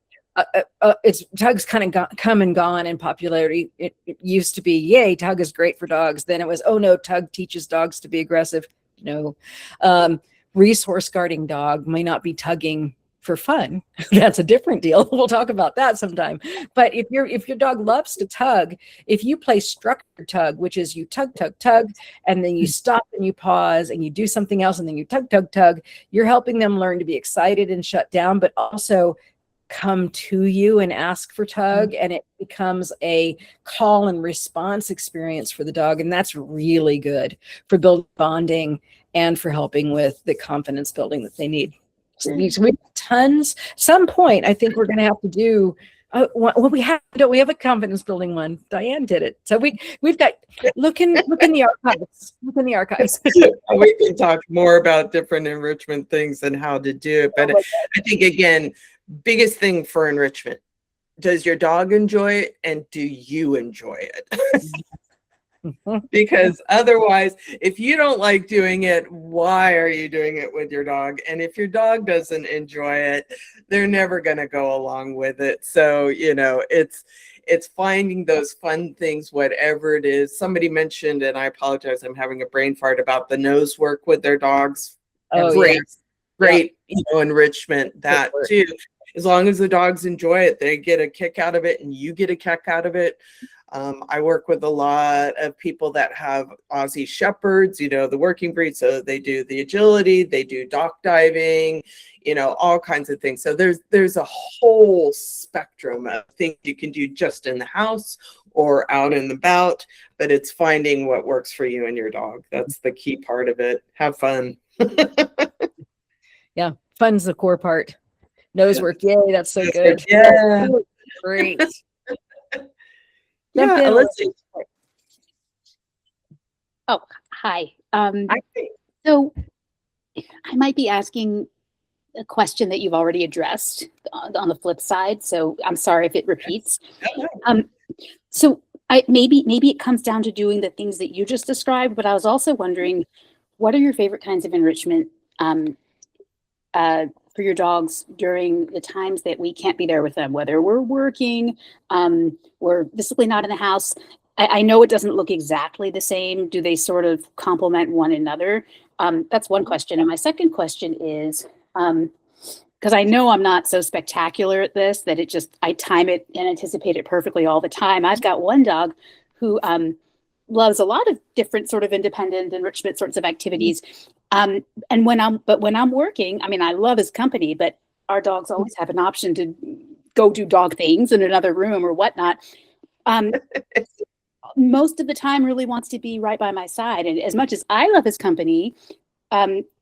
tug's kind of come and gone in popularity. It used to be, yay, tug is great for dogs. Then it was, oh no, tug teaches dogs to be aggressive. No, resource guarding dog may not be tugging for fun. That's a different deal. We'll talk about that sometime. But if your dog loves to tug, if you play structured tug, which is you tug, tug, tug, and then you stop and you pause and you do something else and then you tug, tug, tug, you're helping them learn to be excited and shut down, but also come to you and ask for tug, and it becomes a call and response experience for the dog. And that's really good for building bonding and for helping with the confidence building that they need. So we have tons. Some point, I think we're going to have to do. Well, we have a confidence building one. Diane did it, so we've got look in the archives. Look in the archives. We can talk more about different enrichment things and how to do it. But I think again, biggest thing for enrichment: does your dog enjoy it, and do you enjoy it? Because otherwise, if you don't like doing it, why are you doing it with your dog? And if your dog doesn't enjoy it, they're never going to go along with it. So, it's finding those fun things, whatever it is. Somebody mentioned, and I apologize, I'm having a brain fart about the nose work with their dogs. Oh, Great, enrichment, that too. As long as the dogs enjoy it, they get a kick out of it and you get a kick out of it. I work with a lot of people that have Aussie Shepherds, the working breed. So they do the agility, they do dock diving, all kinds of things. So there's a whole spectrum of things you can do just in the house or out and about, but it's finding what works for you and your dog. That's the key part of it. Have fun. Yeah, fun's the core part. Nose work, yay, that's so good. Yeah. Great. Yeah, Oh, hi. I think So I might be asking a question that you've already addressed on the flip side. So I'm sorry if it repeats. Um, so maybe it comes down to doing the things that you just described, but I was also wondering, what are your favorite kinds of enrichment for your dogs during the times that we can't be there with them, whether we're working, we're physically not in the house. I know it doesn't look exactly the same. Do they sort of complement one another? That's one question. And my second question is, because I know I'm not so spectacular at this, that I time it and anticipate it perfectly all the time. I've got one dog who loves a lot of different sort of independent enrichment sorts of activities. And when I'm working, I mean, I love his company, but our dogs always have an option to go do dog things in another room or whatnot. Most of the time really wants to be right by my side. And as much as I love his company,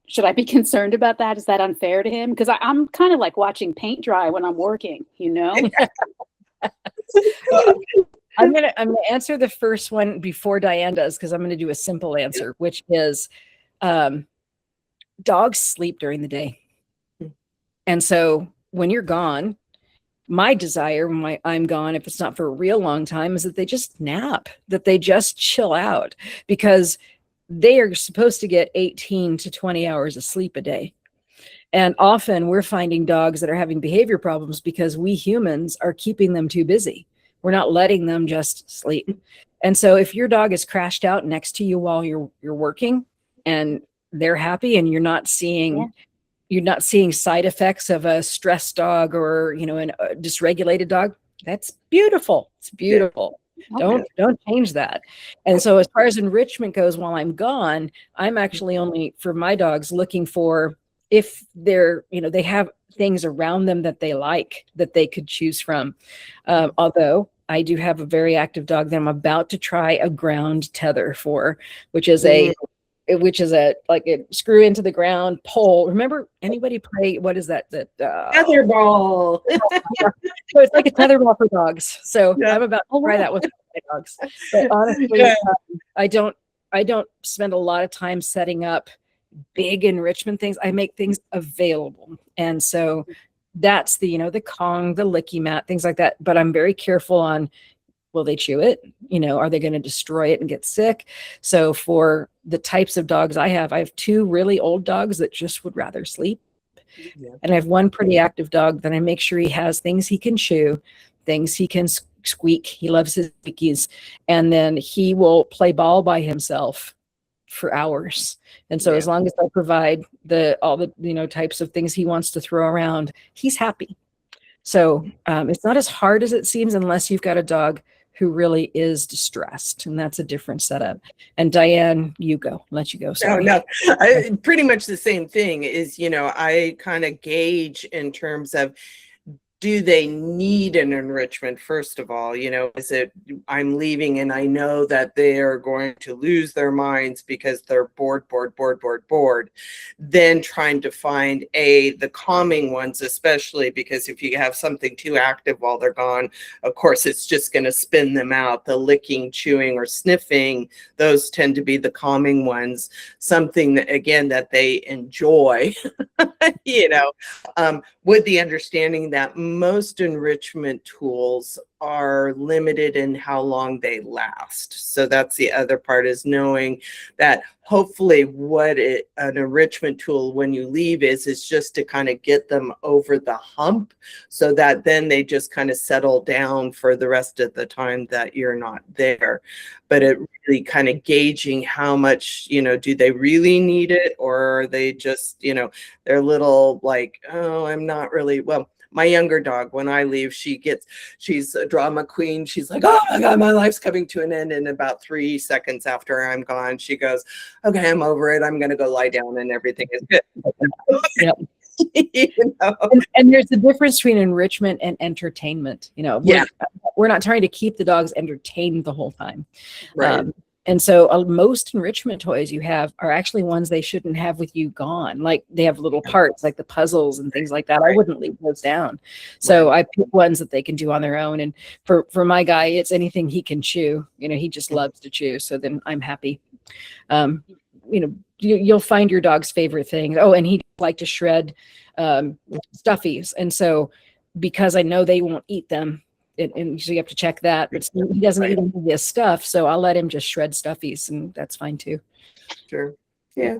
should I be concerned about that? Is that unfair to him? Because I'm kind of like watching paint dry when I'm working, you know? I'm gonna answer the first one before Diane does, because I'm gonna do a simple answer, which is dogs sleep during the day. And so when you're gone, my desire when I'm gone, if it's not for a real long time, is that they just nap, that they just chill out, because they are supposed to get 18 to 20 hours of sleep a day. And often we're finding dogs that are having behavior problems because we humans are keeping them too busy. We're not letting them just sleep. And so if your dog is crashed out next to you while you're working and they're happy, and you're not seeing side effects of a stressed dog or, a dysregulated dog, that's beautiful. It's beautiful. Don't change that. And so as far as enrichment goes, while I'm gone, I'm actually only, for my dogs, looking for if they're, they have things around them that they like, that they could choose from. Although I do have a very active dog that I'm about to try a ground tether for, which is a like a screw into the ground pole. Remember, anybody play, what is that? Tether ball. So it's like a tether ball for dogs. So I'm about to try that with my dogs. But honestly, I don't spend a lot of time setting up big enrichment things. I make things available. And so that's the Kong, the licky mat, things like that. But I'm very careful on, will they chew it? Are they going to destroy it and get sick? So for the types of dogs I have 2 really old dogs that just would rather sleep. Yeah. And I have one pretty active dog that I make sure he has things he can chew, things he can squeak. He loves his squeakies. And then he will play ball by himself for hours. And so as long as I provide all the types of things he wants to throw around, he's happy. So it's not as hard as it seems unless you've got a dog who really is distressed, and that's a different setup. And Diane, let you go. Sorry. No, pretty much the same thing is, I kind of gauge in terms of, do they need an enrichment? First of all, is it, I'm leaving and I know that they are going to lose their minds because they're bored. Then trying to find the calming ones, especially because if you have something too active while they're gone, of course, it's just going to spin them out. The licking, chewing, or sniffing, those tend to be the calming ones. Something that, again, that they enjoy, with the understanding that most enrichment tools are limited in how long they last. So that's the other part, is knowing that hopefully an enrichment tool when you leave is just to kind of get them over the hump, so that then they just kind of settle down for the rest of the time that you're not there. But it really kind of gauging how much, do they really need it, or are they just, they're little like, oh, I'm not really, well, my younger dog, when I leave, she's a drama queen. She's like, oh my God, my life's coming to an end. And about 3 seconds after I'm gone, she goes, okay, I'm over it. I'm going to go lie down and everything is good. Yep. And there's a difference between enrichment and entertainment. We're not trying to keep the dogs entertained the whole time. Right. And so most enrichment toys you have are actually ones they shouldn't have with you gone. Like they have little parts like the puzzles and things like that. I wouldn't leave those down. So I pick ones that they can do on their own. And for my guy, it's anything he can chew. He just loves to chew. So then I'm happy. You'll find your dog's favorite thing. Oh, and he like to shred stuffies. And so because I know they won't eat them, and so you have to check that, but he doesn't eat any of this stuff. So I'll let him just shred stuffies, and that's fine too. Sure. Yeah.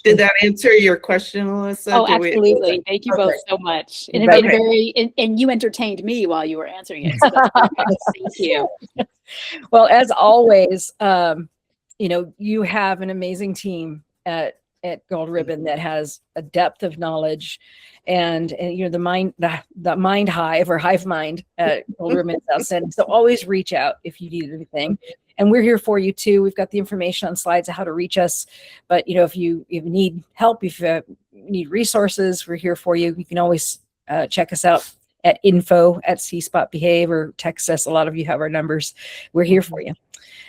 Did that answer your question, Alyssa? Oh, absolutely. Thank you both so much. And, and you entertained me while you were answering it. So thank you. Well, as always, you have an amazing team at Gold Ribbon that has a depth of knowledge, and the mind hive or hive mind at Gold Ribbon South Send. So always reach out if you need anything. And we're here for you too. We've got the information on slides of how to reach us. But if you need help, if you need resources, we're here for you. You can always check us out at info@cspotbehave or text us. A lot of you have our numbers. We're here for you.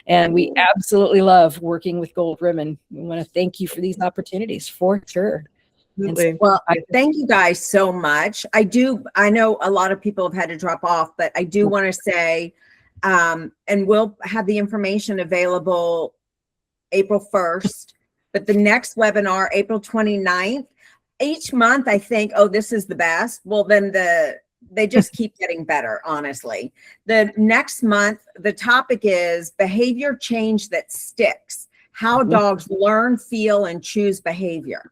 And we absolutely love working with Gold Ribbon. We want to thank you for these opportunities for sure. Well, thank you guys so much. I know a lot of people have had to drop off, but I do want to say, and we'll have the information available April 1st, but the next webinar, April 29th, each month I think, oh, this is the best. Well, then they just keep getting better, honestly. The next month, the topic is behavior change that sticks, how dogs learn, feel, and choose behavior.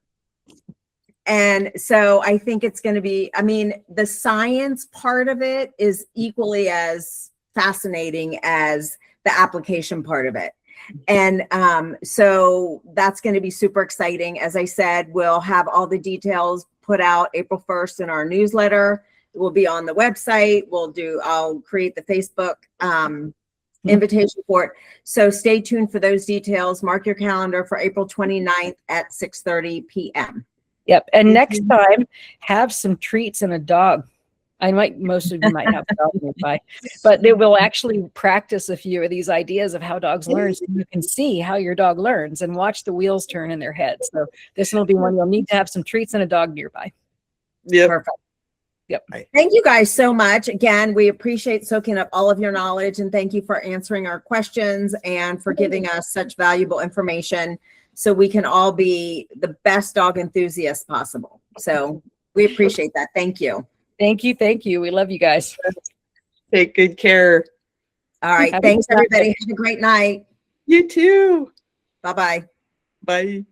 And so I think it's going to be, the science part of it is equally as fascinating as the application part of it. And so that's going to be super exciting. As I said, we'll have all the details put out April 1st in our newsletter. It will be on the website. I'll create the Facebook invitation for it. So stay tuned for those details. Mark your calendar for April 29th at 6:30 p.m. Yep. And next time, have some treats and a dog. Most of you might have a dog nearby, but they will actually practice a few of these ideas of how dogs learn, so you can see how your dog learns and watch the wheels turn in their heads. So this will be one you'll need to have some treats and a dog nearby. Yeah. Perfect. Yep. Thank you guys so much. Again, we appreciate soaking up all of your knowledge, and thank you for answering our questions and for giving us such valuable information so we can all be the best dog enthusiasts possible. So we appreciate that. Thank you. Thank you. Thank you. We love you guys. Take good care. All right. Thanks, everybody. Have a great night. You too. Bye-bye. Bye.